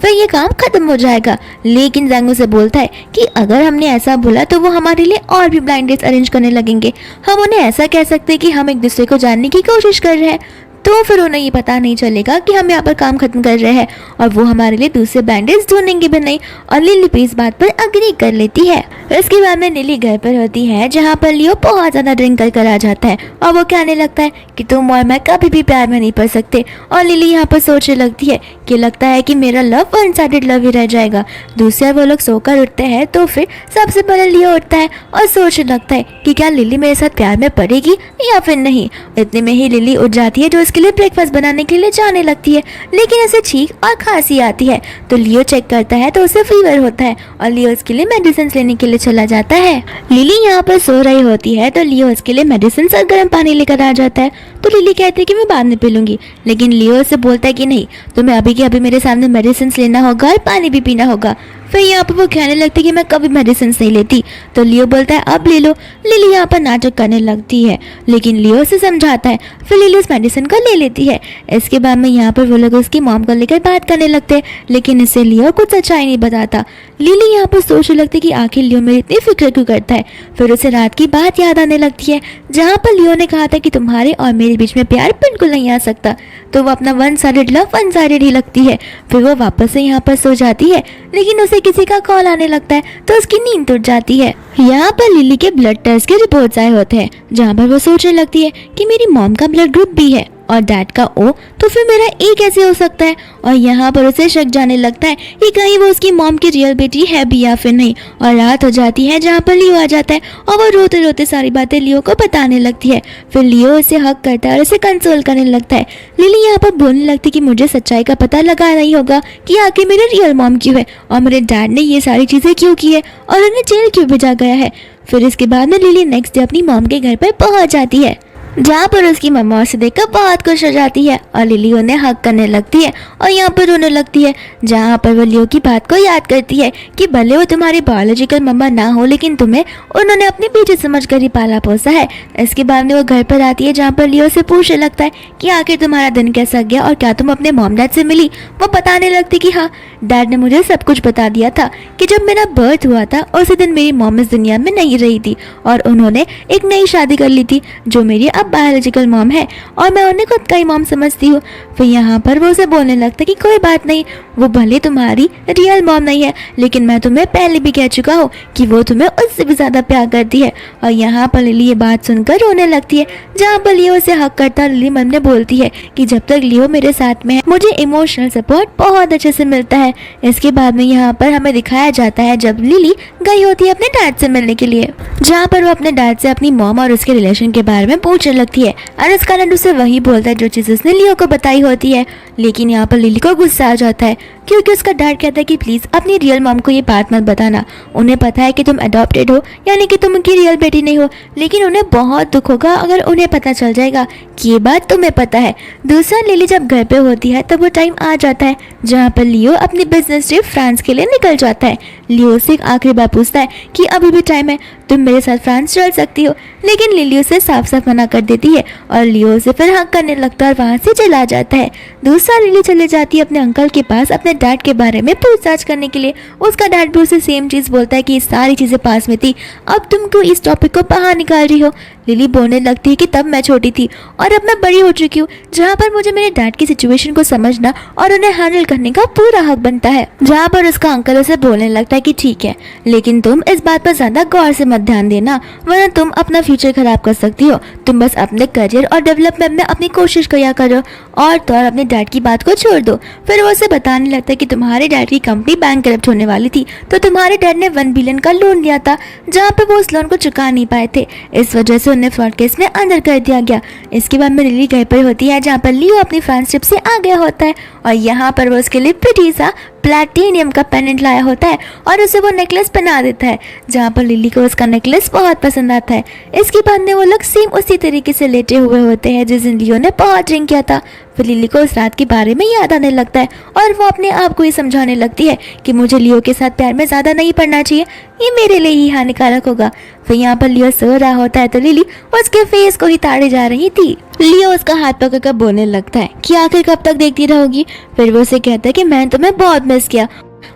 फिर ये काम खत्म हो जाएगा। लेकिन जैंग उसे बोलता है कि अगर हमने ऐसा बोला तो वो हमारे लिए और भी ब्लाइंड डेट्स अरेंज करने लगेंगे, हम उन्हें ऐसा कह सकते हैं कि हम एक दूसरे को जानने की कोशिश कर रहे हैं। तो फिर उन्हें ये पता नहीं चलेगा कि हम यहाँ पर काम खत्म कर रहे हैं और वो हमारे लिए दूसरे बैंडेज ढूंढेंगे भी नहीं। और लिली भी इस बात पर अग्री कर लेती है। इसके बाद में लिली घर पर होती है जहाँ पर लियो बहुत ज्यादा ड्रिंक कर आ जाता है और वो कहने लगता है कि तुम और मैं कभी भी प्यार में नहीं पड़ सकते। और लिली यहाँ पर सोचने लगती है कि लगता है कि मेरा लव वन साइडेड लव ही रह जाएगा। दूसरे वो लोग सोकर उठते हैं तो फिर सबसे पहले लियो उठता है और सोचने लगता है कि क्या लिली मेरे साथ प्यार में पड़ेगी या फिर नहीं। इतने में ही लिली उठ जाती है जो उसके लिए ब्रेकफास्ट बनाने के लिए जाने लगती है, लेकिन उसे छींक और खांसी आती है। तो लियो चेक करता है तो उसे फीवर होता है और लियो उसके लिए मेडिसिन लेने के लिए चला जाता है। लिली यहाँ पर सो रही होती है तो लियो उसके लिए मेडिसिन और गर्म पानी लेकर आ जाता है। तो लिली कहती है कि मैं बाद में पी लूंगी, लेकिन लियो उसे बोलता है कि नहीं, तुम्हें अभी के अभी मेरे सामने मेडिसिन लेना होगा और पानी भी पीना होगा। फिर यहाँ पर वो कहने लगती है कि मैं कभी मेडिसिन नहीं लेती। तो लियो बोलता है अब ले लो। लिली यहाँ पर नाटक करने लगती है, लेकिन लियो उसे समझाता है। फिर लिली उस मेडिसिन को ले लेती है। इसके बाद में यहाँ पर वो लोग उसकी मॉम को लेकर बात करने लगते हैं, लेकिन इससे लियो कुछ सच्चाई नहीं बताता। लिली यहाँ पर सोचने लगती है कि आखिर लियो मेरी इतनी फिक्र क्यों करता है। फिर उसे रात की बात याद आने लगती है जहाँ पर लियो ने कहा था कि तुम्हारे और मेरे बीच में प्यार बिल्कुल नहीं आ सकता। तो वो अपना one sided love one sided ही लगती है। फिर वो वापस से यहाँ पर सो जाती है, लेकिन उसे किसी का कॉल आने लगता है तो उसकी नींद टूट जाती है। यहाँ पर लिली के ब्लड टेस्ट के रिपोर्ट्स आए होते हैं जहाँ पर वो सोचने लगती है कि मेरी मॉम का ब्लड ग्रुप बी है और डैड का ओ, तो फिर मेरा ए कैसे हो सकता है। और यहाँ पर उसे शक जाने लगता है कि कहीं वो उसकी मॉम की रियल बेटी है भी या फिर नहीं। और रात हो जाती है जहाँ पर लियो आ जाता है और वो रोते रोते सारी बातें लियो को बताने लगती है। फिर लियो उसे हक करता है और उसे कंसोल करने लगता है। लिली यहाँ पर बोलने लगती है कि मुझे सच्चाई का पता लगाना ही होगा कि आखिर मेरे रियल मॉम क्यों है और मेरे डैड ने ये सारी चीजें क्यों की है और उन्हें जेल क्यों भेजा गया है। फिर इसके बाद में लिली नेक्स्ट डे अपनी मॉम के घर पर पहुंच जाती है, जहाँ पर उसकी मम्मा उसे देखकर बहुत खुश हो जाती है और लिली उन्हें हक करने लगती है और यहाँ पर रोने लगती है। जहाँ पर वो लियो की बात को याद करती है कि भले वो तुम्हारी बायोलॉजिकल मम्मा ना हो, लेकिन तुम्हें उन्होंने अपनी बेटी समझकर ही पाला पोसा है। इसके बाद में वो घर पर आती है जहाँ पर लियो से पूछने लगता है कि आखिर तुम्हारा दिन कैसा गया और क्या तुम अपने मॉम डैड से मिली। वो बताने लगती कि हाँ, डैड ने मुझे सब कुछ बता दिया था कि जब मेरा बर्थ हुआ था उसी दिन मेरी मॉम इस दुनिया में नहीं रही थी और उन्होंने एक नई शादी कर ली थी जो मेरी अब बायोलॉजिकल मॉम है और मैं उन्हें खुद का ही मॉम समझती हूँ। फिर यहाँ पर वो उसे बोलने लगता है कि कोई बात नहीं, वो भले तुम्हारी रियल मॉम नहीं है, लेकिन मैं तुम्हें पहले भी कह चुका हूँ कि वो तुम्हें उससे भी ज्यादा प्यार करती है। और यहाँ पर लिली ये बात सुनकर रोने लगती है, जहाँ पर लियो उसे हक करता लिली मन में बोलती है कि जब तक लियो मेरे साथ में है मुझे इमोशनल सपोर्ट बहुत अच्छे से मिलता है। इसके बाद में यहाँ पर हमें दिखाया जाता है जब लिली गई होती है अपने डैड से मिलने के लिए, जहाँ पर वो अपने डैड से अपनी मॉम और उसके रिलेशन के बारे में पूछने लगती है और उसका डैड उसे वही बोलता है जो चीज उसने लियो को बताई होती है। लेकिन यहाँ पर लिली को गुस्सा आ जाता है क्योंकि उसका डैड कहता है कि प्लीज अपनी रियल मॉम को ये बात मत बताना। उन्हें पता है कि तुम अडॉप्टेड हो, यानी कि तुम उनकी रियल बेटी नहीं हो, लेकिन उन्हें बहुत दुख होगा अगर उन्हें पता चल जाएगा कि ये बात तुम्हें पता है। दूसरा, लिली जब घर पे होती है तब वो टाइम आ जाता है जहाँ पर लियो अपनी बिजनेस ट्रिप फ्रांस के लिए निकल जाता है। लियो से एक आखिरी बार पूछता है कि अभी भी टाइम है, तुम मेरे साथ फ्रांस चल सकती हो, लेकिन लिली उसे साफ साफ मना कर देती है और लियो उसे फिर हक करने लगता है और वहाँ से चला जाता है। दूसरा, लिली चले जाती है अपने अंकल के पास अपने डैड के बारे में पूछताछ करने के लिए। उसका डैड भी उसे सेम चीज बोलता है कि ये सारी चीजें पास में थी, अब तुम क्यों इस टॉपिक को बाहर निकाल रही हो। लिली बोलने लगती है कि तब मैं छोटी थी और अब मैं बड़ी हो चुकी हूँ, जहाँ पर मुझे मेरे डैड की सिचुएशन को समझना और उन्हें हैंडल करने का पूरा हक बनता है। जहाँ पर उसका अंकल उसे बोलने लगता है कि ठीक है, लेकिन तुम इस बात पर ज्यादा गौर से मत ध्यान देना, वरना तुम अपना फ्यूचर खराब कर सकती हो। तुम बस अपने करियर और डेवलपमेंट में अपनी कोशिश किया करो और तो और अपने डैड की बात को छोड़ दो। फिर वो उसे बताने लगता है कि तुम्हारे डैड की कंपनी बैंकरप्ट होने वाली थी, तो तुम्हारे डैड ने 1 बिलियन का लोन लिया था, जहाँ पे वो उस लोन को चुका नहीं पाए थे, इस वजह से उन्हें फ्रॉड केस में अंदर कर दिया गया। इसके बाद में लिली घर पर होती है जहाँ पर लियो अपनी फ्रांस ट्रिप से आ गया होता है और यहाँ पर वो उसके लिए प्रिटी सा प्लैटिनियम का पेंडेंट लाया होता है और उसे वो नेकलेस पहना देता है, जहाँ पर लिली को उसका नेकलेस बहुत पसंद आता है। इसके बाद में वो लोग सेम उसी तरीके से लेटे हुए होते हैं जिस दिन लियो ने बहुत ड्रिंक किया था। फिर लिली को उस रात के बारे में याद आने लगता है और वो अपने आप को ही समझाने लगती है कि मुझे लियो के साथ प्यार में ज्यादा नहीं पड़ना चाहिए, ये मेरे लिए ही हानिकारक होगा। फिर यहाँ पर लियो सो रहा होता है तो लिली उसके फेस को ही ताड़े जा रही थी। लियो उसका हाथ पकड़कर बोलने लगता है कि आखिर कब तक देखती रहोगी। फिर वो उसे कहता है कि मैंने तुम्हें बहुत मिस किया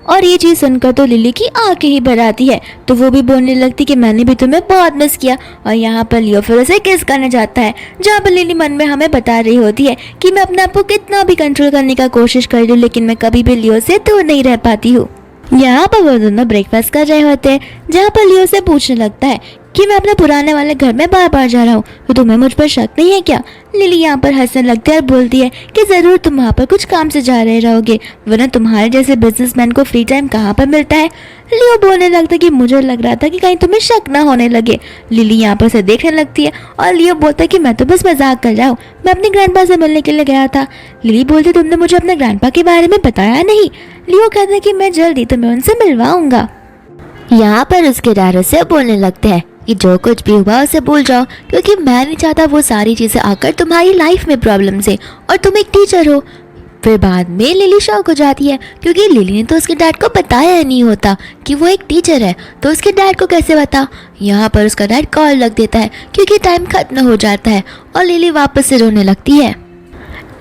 और ये चीज सुनकर तो लिली की आंखें ही भर आती है, तो वो भी बोलने लगती कि मैंने भी तुम्हें बहुत मिस किया। और यहाँ पर लियो फिर उसे किस करने जाता है, जहाँ पर लिली मन में हमें बता रही होती है कि मैं अपने आप को कितना भी कंट्रोल करने का कोशिश कर रही हूँ, लेकिन मैं कभी भी लियो से दूर नहीं रह पाती हूँ। यहाँ पर वो दोनों ब्रेकफास्ट कर रहे होते हैं, जहाँ पर लियो से पूछने लगता है कि मैं अपने पुराने वाले घर में बार बार जा रहा हूँ, तो तुम्हें मुझ पर शक नहीं है क्या। लिली यहाँ पर हंसने लगती है और बोलती है कि जरूर तुम वहाँ पर कुछ काम से जा रहे रहोगे, वरना तुम्हारे जैसे बिजनेसमैन को फ्री टाइम कहाँ पर मिलता है। लियो बोलने लगता है कि मुझे लग रहा था कि कहीं तुम्हें शक ना होने लगे। लिली यहाँ पर से देखने लगती है और लियो बोलता है कि मैं तो बस मजाक कर रहा हूँ, मैं अपने ग्रैंडपा से मिलने के लिए गया था। लिली बोलती तुमने मुझे अपने ग्रैंडपा के बारे में बताया नहीं। लियो कहता है कि मैं जल्दी तुम्हें उनसे मिलवाऊंगा। यहाँ पर उसके डैड से बोलने लगते हैं कि जो कुछ भी हुआ उसे भूल जाओ, क्योंकि मैं नहीं चाहता वो सारी चीजें आकर तुम्हारी लाइफ में प्रॉब्लम से, और तुम एक टीचर हो। फिर बाद में लिली शॉक हो जाती है, क्योंकि लिली ने तो उसके डैड को बताया नहीं होता कि वो एक टीचर है, तो उसके डैड को कैसे बता। यहाँ पर उसका डैड कॉल रख देता है क्योंकि टाइम खत्म हो जाता है, और लिली वापस से रोने लगती है।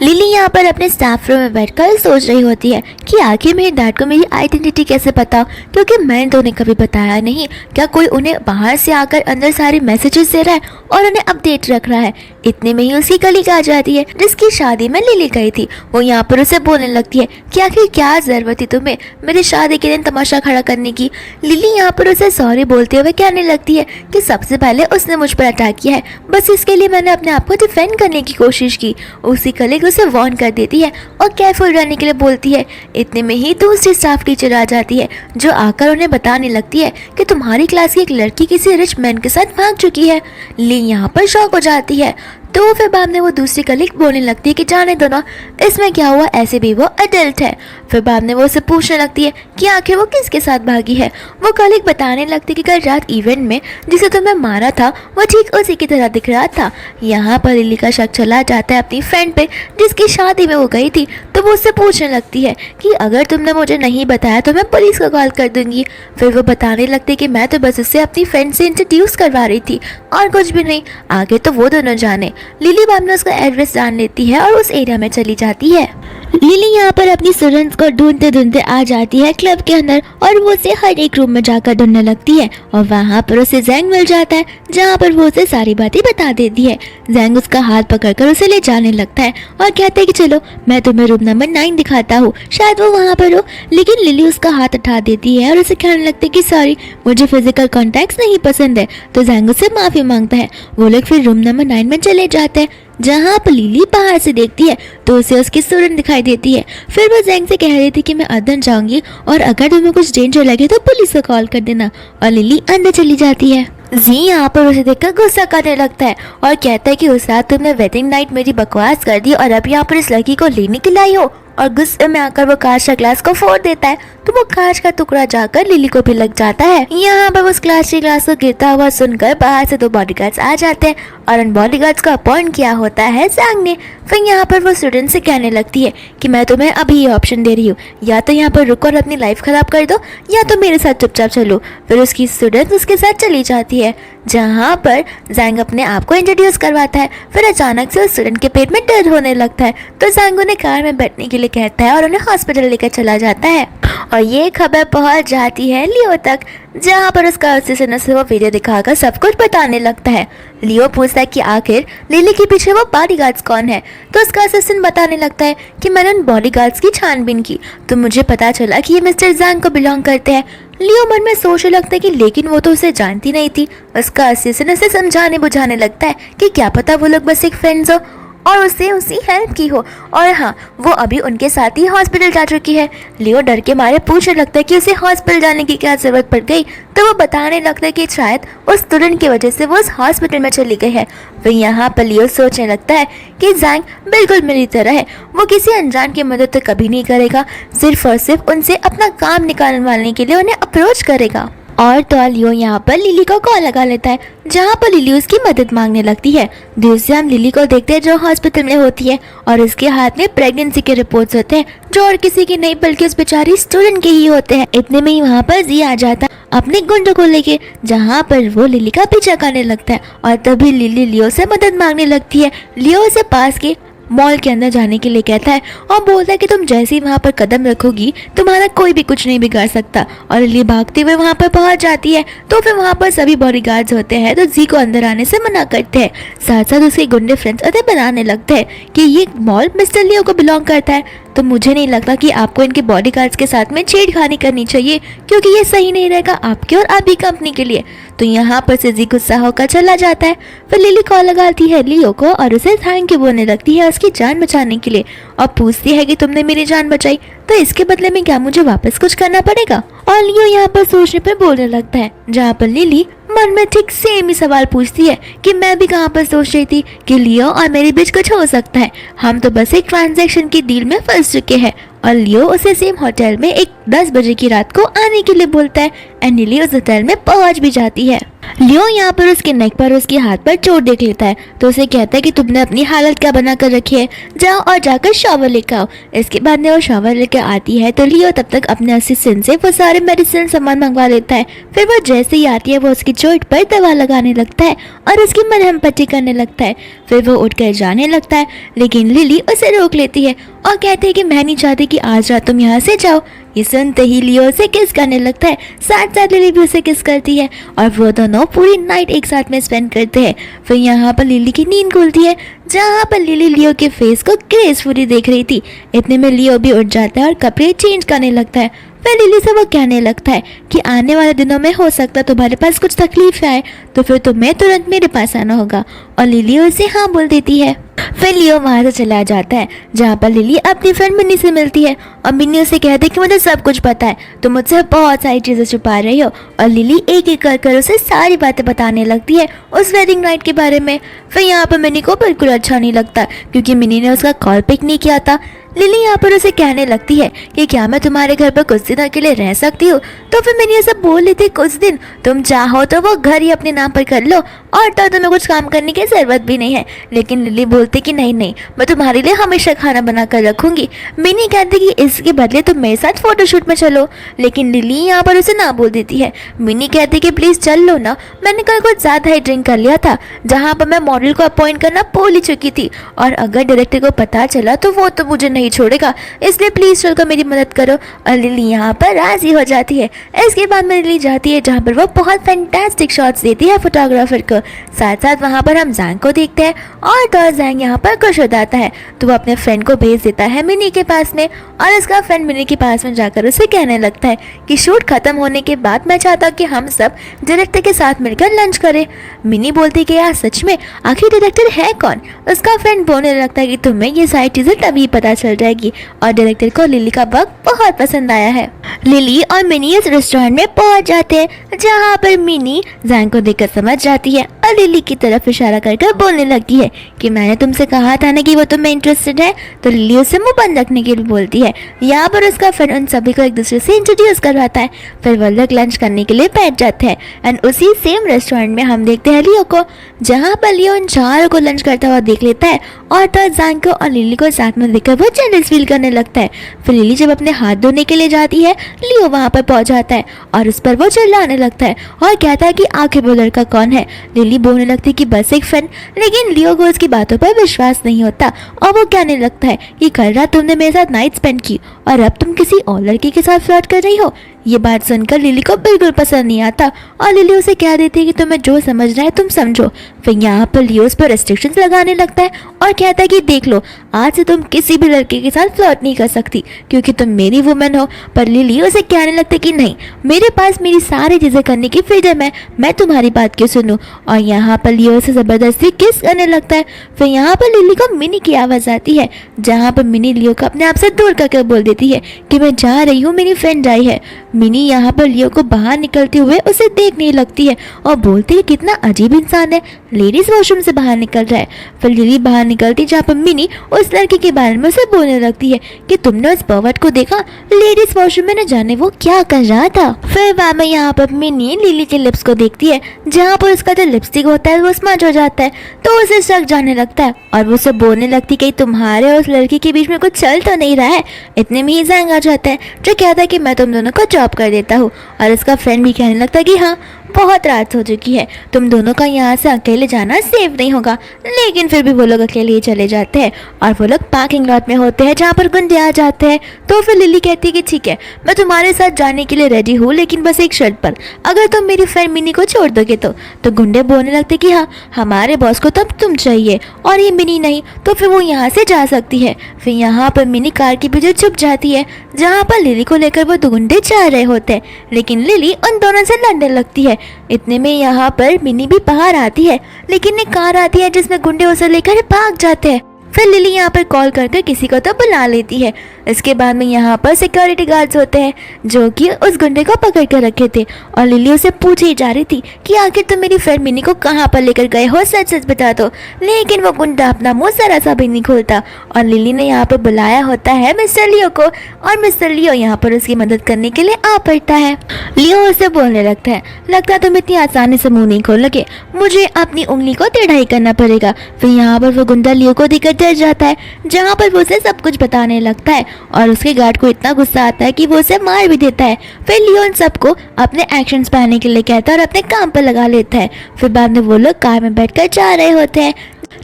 लिली यहाँ पर अपने स्टाफ रूम में बैठकर सोच रही होती है कि आखिर मेरे डैड को मेरी आइडेंटिटी कैसे पता, क्योंकि मैंने तो उन्हें कभी बताया नहीं। क्या कोई उन्हें बाहर से आकर अंदर सारे मैसेजेस दे रहा है और उन्हें अपडेट रख रहा है। इतने में ही उसकी कलीग आ जाती है जिसकी शादी में लिली गई थी। वो यहाँ पर उसे बोलने लगती है कि आखिर क्या जरूरत थी तुम्हें मेरी शादी के दिन तमाशा खड़ा करने की। लिली यहाँ पर उसे सॉरी बोलते हुए कहने लगती है कि सबसे पहले उसने मुझ पर अटैक किया है, बस इसके लिए मैंने अपने आप को डिफेंड करने की कोशिश की। उसी कलीग उसे वार्न कर देती है और केयरफुल रहने के लिए बोलती है। इतने में ही दूसरी स्टाफ टीचर आ जाती है, जो आकर उन्हें बताने लगती है कि तुम्हारी क्लास की एक लड़की किसी रिच मैन के साथ भाग चुकी है। ली यहाँ पर शॉक हो जाती है, तो फिर बाद में वो दूसरी कलीग बोलने लगती है कि जाने दो ना, इसमें क्या हुआ, ऐसे भी वो अडल्ट है। फिर बाद में वो उसे पूछने लगती है कि आखिर वो किसके साथ भागी है। वो कलीग बताने लगती है कि कल रात इवेंट में जिसे तुम्हें मारा था वो ठीक उसी की तरह दिख रहा था। यहाँ पर लिली का शक चला जाता है अपनी फ्रेंड पे जिसकी शादी में वो गई थी, तो वो उससे पूछने लगती है कि अगर तुमने मुझे नहीं बताया तो मैं पुलिस को कॉल कर दूंगी। फिर वो बताने लगती है कि मैं तो बस उससे अपनी फ्रेंड से इंट्रोड्यूस करवा रही थी और कुछ भी नहीं, आगे तो वो दोनों जाने। लिली बाद में उसका एड्रेस जान लेती है और उस एरिया में चली जाती है। लिली यहाँ पर अपनी स्टूडेंट्स को ढूंढते ढूंढते आ जाती है क्लब के अंदर, और वो उसे हर एक रूम में जाकर ढूंढने लगती है, और वहाँ पर उसे जैंग मिल जाता है, जहाँ पर वो उसे सारी बातें बता देती है। जैंग उसका हाथ पकड़कर उसे ले जाने लगता है और कहता है कि चलो मैं तुम्हें रूम नंबर 9 दिखाता हूँ, शायद वो वहाँ पर हो। लेकिन लिली उसका हाथ उठा देती है और उसे कहने लगती है कि सॉरी, मुझे फिजिकल कॉन्टैक्ट नहीं पसंद है। तो जैंग उससे माफी मांगता है। वो लोग फिर रूम नंबर 9 में चले जाते हैं, जहाँ पर लिली बाहर से देखती है तो उसे उसकी स्टूडेंट दिखाई देती है। फिर वो जैंग से कह रही थी कि मैं अंदर जाऊंगी और अगर तुम्हें कुछ डेंजर लगे तो पुलिस को कॉल कर देना, और लिली अंदर चली जाती है। जी यहाँ पर उसे देखकर गुस्सा करने लगता है और कहता है कि उस रात तुमने वेडिंग नाइट मेरी बकवास कर दी और अब यहाँ पर इस लड़की को लेने के लाई हो, और गुस्से में आकर वो कांच का ग्लास को फोड़ देता है, तो वो कांच का टुकड़ा जाकर लिली को भी लग जाता है। यहाँ पर उस कांच के ग्लास को गिरता हुआ सुनकर बाहर से 2 बॉडीगार्ड्स आ जाते हैं और उन बॉडीगार्ड्स को अपॉइंट किया होता है जैंग ने। फिर यहाँ पर वो स्टूडेंट से कहने लगती है कि मैं तुम्हें अभी ये ऑप्शन दे रही हूँ, या तो यहाँ पर रुको और अपनी लाइफ खराब कर दो, या तो मेरे साथ चुपचाप चलो। फिर उसकी स्टूडेंट उसके साथ चली जाती है, जहाँ पर जैंग अपने आप को इंट्रोड्यूस करवाता है। फिर अचानक से उस स्टूडेंट के पेट में दर्द होने लगता है, तो जैंग उन्हें कार में बैठने के लिए कहता है और उन्हें हॉस्पिटल लेकर चला जाता है। और ये खबर पहुंच जाती है लियो तक, जहाँ पर उसका असिस्टेंट उसे वो वीडियो दिखाकर सब कुछ बताने लगता है। लियो पूछता है कि आखिर लिली के पीछे वो बॉडीगार्ड्स कौन है, तो उसका असिस्टेंट बताने लगता है कि मैंने उन बॉडीगार्ड्स की छानबीन की तो मुझे पता चला कि ये मिस्टर जैंग को बिलोंग करते हैं। लियो मन में सोचने लगता है कि लेकिन वो तो उसे जानती नहीं थी। उसका असिस्टेंट उसे समझाने बुझाने लगता है कि क्या पता वो लोग बस एक फ्रेंड्स हो और उसे उसी हेल्प की हो, और हाँ वो अभी उनके साथ ही हॉस्पिटल जा चुकी है। लियो डर के मारे पूछने लगता है कि उसे हॉस्पिटल जाने की क्या जरूरत पड़ गई, तो वो बताने लगता है कि शायद उस स्टूडेंट की वजह से वो उस हॉस्पिटल में चली गई है। फिर यहाँ पर लियो सोचने लगता है कि जैंग बिल्कुल मेरी तरह है, वो किसी अनजान की मदद तो कभी नहीं करेगा, सिर्फ और सिर्फ उनसे अपना काम निकालने के लिए उन्हें अप्रोच करेगा। और तो लियो यहाँ पर लिली को कॉल लगा लेता है, जहाँ पर लिली उसकी मदद मांगने लगती है। दूसरे हम लिली को देखते हैं जो हॉस्पिटल में होती है, और उसके हाथ में प्रेगनेंसी के रिपोर्ट्स होते हैं जो और किसी की नहीं बल्कि उस बेचारी स्टूडेंट के ही होते हैं। इतने में ही वहाँ पर जी आ जाता है अपने गुंडों को लेके, जहाँ पर वो लिली का पीछा करने लगता है, और तभी लिली लियो से मदद मांगने लगती है। लियो उसे पास के मॉल के अंदर जाने के लिए कहता है और बोलता है कि तुम जैसे ही वहाँ पर कदम रखोगी तुम्हारा कोई भी कुछ नहीं बिगाड़ सकता। और लिली भागते हुए वहाँ पर पहुँच जाती है तो फिर वहाँ पर सभी बॉडीगार्ड्स होते हैं तो जी को अंदर आने से मना करते हैं। साथ साथ उसके गुंडे फ्रेंड्स अतः बनाने लगते हैं कि ये मॉल मिस्टर लियो को बिलोंग करता है, तो मुझे नहीं लगता कि आपको इनके बॉडीगार्ड्स के साथ में छेड़खानी करनी चाहिए क्योंकि ये सही नहीं रहेगा आपके और आपकी कंपनी के लिए। तो यहाँ पर से जी गुस्सा होकर चला जाता है। फिर लिली कॉल लगाती है लियो को और उसे थैंक यू बोलने लगती है उसकी जान बचाने के लिए और पूछती है कि तुमने मेरी जान बचाई तो इसके बदले में क्या मुझे वापस कुछ करना पड़ेगा। और लियो यहाँ पर सोचने पर बोलने लगता है, जहाँ पर लिली मन में ठीक सेम ही सवाल पूछती है कि मैं भी कहाँ पर सोच रही थी कि लियो और मेरे बीच कुछ हो सकता है, हम तो बस एक ट्रांजैक्शन की डील में फंस चुके हैं। और लियो उसे सेम होटल में एक 10 बजे की रात को आने के लिए बोलता है एंड लिली उस होटल में पहुंच भी जाती है। लियो यहाँ पर उसके नेक पर उसके हाथ पर चोट देख लेता है तो उसे कहता है कि तुमने अपनी हालत क्या बना कर रखी है, जाओ और जाकर शॉवर लेकर आओ। इसके बाद में वो शॉवर लेकर आती है तो लियो तब तक अपने असिस्टेंट से वो सारे मेडिसिन सामान मंगवा लेता है। फिर वो जैसे ही आती है वो उसकी चोट पर दवा लगाने लगता है और उसकी मलहम पट्टी करने लगता है। फिर वो उठकर जाने लगता है लेकिन लिली उसे रोक लेती है और कहती है कि मैं नहीं चाहती कि आज रात तुम यहाँ से जाओ। ये सुनते ही लियो उसे किस करने लगता है, साथ साथ लिली भी उसे किस करती है और वो दोनों पूरी नाइट एक साथ में स्पेंड करते हैं। फिर यहाँ पर लिली की नींद खुलती है जहाँ पर लिली लियो के फेस को ग्रेसफुली देख रही थी। इतने में लियो भी उठ जाता है और कपड़े चेंज करने लगता है। फिर लिली से वो कहने लगता है कि आने वाले दिनों में हो सकता है तुम्हारे पास कुछ तकलीफ आए तो फिर तुम्हें तुरंत मेरे पास आना होगा। और लिली उसे हाँ बोल देती है। फिर लियो वहाँ से चला जाता है जहाँ पर लिली अपनी फ्रेंड मिनी से मिलती है और मिनी उसे कहती है कि मुझे सब कुछ पता है, तुम मुझसे बहुत सारी चीज़ें छुपा रही हो। और लिली एक एक कर उसे सारी बातें बताने लगती है उस वेडिंग नाइट के बारे में। फिर यहाँ पर मिनी को बिल्कुल अच्छा नहीं लगता क्योंकि मिनी ने उसका कॉल पिक नहीं किया था। लिली यहाँ पर उसे कहने लगती है कि क्या मैं तुम्हारे घर पर कुछ दिन अकेले रह सकती हूँ। तो फिर मिनी ऐसा बोल रही थी कुछ दिन, तुम चाहो तो वो घर ही अपने नाम पर कर लो और तो तुम्हें कुछ काम करने की जरूरत भी नहीं है। लेकिन लिली बोलती कि नहीं नहीं, मैं तुम्हारे लिए हमेशा खाना बना कर रखूंगी। मिनी कहती कि इसके बदले तुम मेरे साथ फोटोशूट में चलो, लेकिन लिली यहाँ पर उसे ना बोल देती है। मिनी कहती कि प्लीज चल लो ना, मैंने कल कुछ ज्यादा ही ड्रिंक कर लिया था जहाँ पर मैं मॉडल को अपॉइंट करना भूल ही चुकी थी और अगर डायरेक्टर को पता चला तो वो तो मुझे नहीं छोड़ेगा, इसलिए प्लीज चलकर मेरी मदद करो। और लिली यहाँ पर राजी हो जाती है। इसके बाद में लिली जाती है जहाँ पर वो बहुत फैंटास्टिक शॉट्स देती है फोटोग्राफर को। साथ साथ वहाँ पर हम जैंग को देखते हैं और तो जैंग यहाँ पर खुश हो जाता है तो वो अपने फ्रेंड को भेज देता है मिनी के पास में और उसका फ्रेंड मिनी के पास में जाकर उसे कहने लगता है कि शूट खत्म होने के बाद मैं चाहता हूँ कि हम सब डायरेक्टर के साथ मिलकर लंच करें। मिनी बोलती कि यार सच में आखिर डायरेक्टर है कौन। उसका फ्रेंड बोलने लगता है कि तुम्हें ये सारी चीज़ें तभी पता चल जाएगी और डायरेक्टर को लिली का वक्त बहुत पसंद आया है। लिली और मिनी इस रेस्टोरेंट में पहुंच जाते हैं जहाँ पर मिनी जैंग को देखकर समझ जाती है और लिली की तरफ इशारा कर बोलने लगती है कि मैंने तुमसे कहा था ना कि वो तुम्हें इंटरेस्टेड है। तो लिली उसे मुंह बंद रखने के लिए बोलती है। यहाँ पर उसका फ्रेंड उन सभी को एक दूसरे से इंट्रोड्यूस करवाता है। फिर वो लोग लंच करने के लिए बैठ जाते हैं एंड उसी सेम रेस्टोरेंट में हम देखते हैं लियो को, जहाँ पर लियो उन चारों को लंच करता हुआ देख लेता है और तो जैंग को और लिली को साथ में देखकर वो जेलस फील करने लगता है। फिर लिली जब अपने हाथ धोने के लिए जाती है लियो वहाँ पर पहुँच जाता है और उस पर वो चिल्लाने लगता है और कहता है कि आखिर वो लड़का कौन है। लिली बोलने लगती है कि बस एक फ्रेंड, लेकिन लियो को उसकी बातों पर विश्वास नहीं होता और वो कहने लगता है कि कल रात तुमने मेरे साथ नाइट स्पेंड की और अब तुम किसी और लड़की के साथ फ्लर्ट कर रही हो। ये बात सुनकर लिली को बिल्कुल पसंद नहीं आता और लिली उसे कह देती है कि तुम्हें जो समझना है तुम समझो। फिर यहाँ पर लियो उस पर रेस्ट्रिक्शंस लगाने लगता है और कहता है कि देख लो, आज से तुम किसी भी लड़के के साथ फ्लर्ट नहीं कर सकती क्योंकि तुम मेरी वुमेन हो। पर लिली उसे कहने लगता है कि नहीं, मेरे पास मेरी सारी चीज़ें करने की फ्रीडम है, मैं तुम्हारी बात क्यों सुनूं। और यहाँ पर लियो उसे ज़बरदस्ती किस करने लगता है। फिर यहाँ पर लिली को मिनी की आवाज़ आती है जहाँ पर मिनी लियो को अपने आप से दूर करके बोल देती है कि मैं जा रही हूँ, मेरी फ्रेंड आई है। मिनी यहाँ पर लियो को बाहर निकलते हुए उसे देखने लगती है और बोलती है कितना अजीब इंसान है, लेडीज वॉशरूम से बाहर निकल रहा है। फिर लिली बाहर निकलती जहाँ पर मिनी उस लड़के के बारे में उसे बोलने लगती है कि तुमने उस पर्वत को देखा लेडीज वॉशरूम में, न जाने वो क्या कर रहा था। फिर वहाँ में यहाँ पर मिनी लिली के लिप्स को देखती है जहाँ पर उसका जो लिपस्टिक होता है वो स्मज हो जाता है तो उसे शक जाने लगता है और वो उसे बोलने लगती है कि तुम्हारे और उस लड़की के बीच में कुछ चल तो नहीं रहा है। इतने में ही जैंग आ जाता है जो कहता है कि मैं तुम दोनों को जॉब कर देता हूँ और इसका फ्रेंड भी कहने लगता है कि हाँ बहुत रात हो चुकी है, तुम दोनों का यहाँ से अकेले जाना सेफ नहीं होगा। लेकिन फिर भी वो लोग अकेले ही चले जाते हैं और वो लोग पार्किंग लॉट में होते हैं जहाँ पर गुंडे आ जाते हैं। तो फिर लिली कहती है कि ठीक है, मैं तुम्हारे साथ जाने के लिए रेडी हूँ, लेकिन बस एक शर्त पर, अगर तुम मेरी फ्रेंड मिनी को छोड़ दोगे तो गुंडे बोलने लगते कि हाँ, हमारे बॉस को तब तुम चाहिए और ये मिनी नहीं, तो फिर वो यहाँ से जा सकती है। फिर यहाँ पर मिनी कार के पीछे छुप जाती है जहाँ पर लिली को लेकर वो दो गुंडे जा रहे होते हैं, लेकिन लिली उन दोनों से लड़ने लगती है। इतने में यहाँ पर मिनी भी बाहर आती है, लेकिन एक कार आती है जिसमें गुंडे उसे लेकर भाग जाते हैं। फिर लिली यहाँ पर कॉल करके किसी को तो बुला लेती है। इसके बाद में यहाँ पर सिक्योरिटी गार्ड्स होते हैं जो कि उस गुंडे को पकड़ कर रखे थे और लिली उसे पूछी जा रही थी कि आखिर तुम मेरी फ्रेंड मिनी को कहाँ पर लेकर गए हो, सच सच बता दो। लेकिन वो गुंडा अपना मुंह जरा सा भी नहीं खोलता और लिली ने यहाँ पर बुलाया होता है मिस्टर लियो को और मिस्टर लियो यहाँ पर उसकी मदद करने के लिए आ पड़ता है। लियो उसे बोलने लगता है, लगता तुम इतनी आसानी से मुँह नहीं खोलोगे, मुझे अपनी उंगली को टेढ़ा ही करना पड़ेगा। फिर यहाँ पर वो गुंडा लियो को दिक्कत डर जाता है जहाँ पर वो उसे सब कुछ बताने लगता है और उसके गार्ड को इतना गुस्सा आता है कि वो उसे मार भी देता है। फिर लियो उन सबको अपने एक्शंस पाने के लिए कहता है और अपने काम पर लगा लेता है। फिर बाद में वो लोग कार में बैठकर जा रहे होते हैं।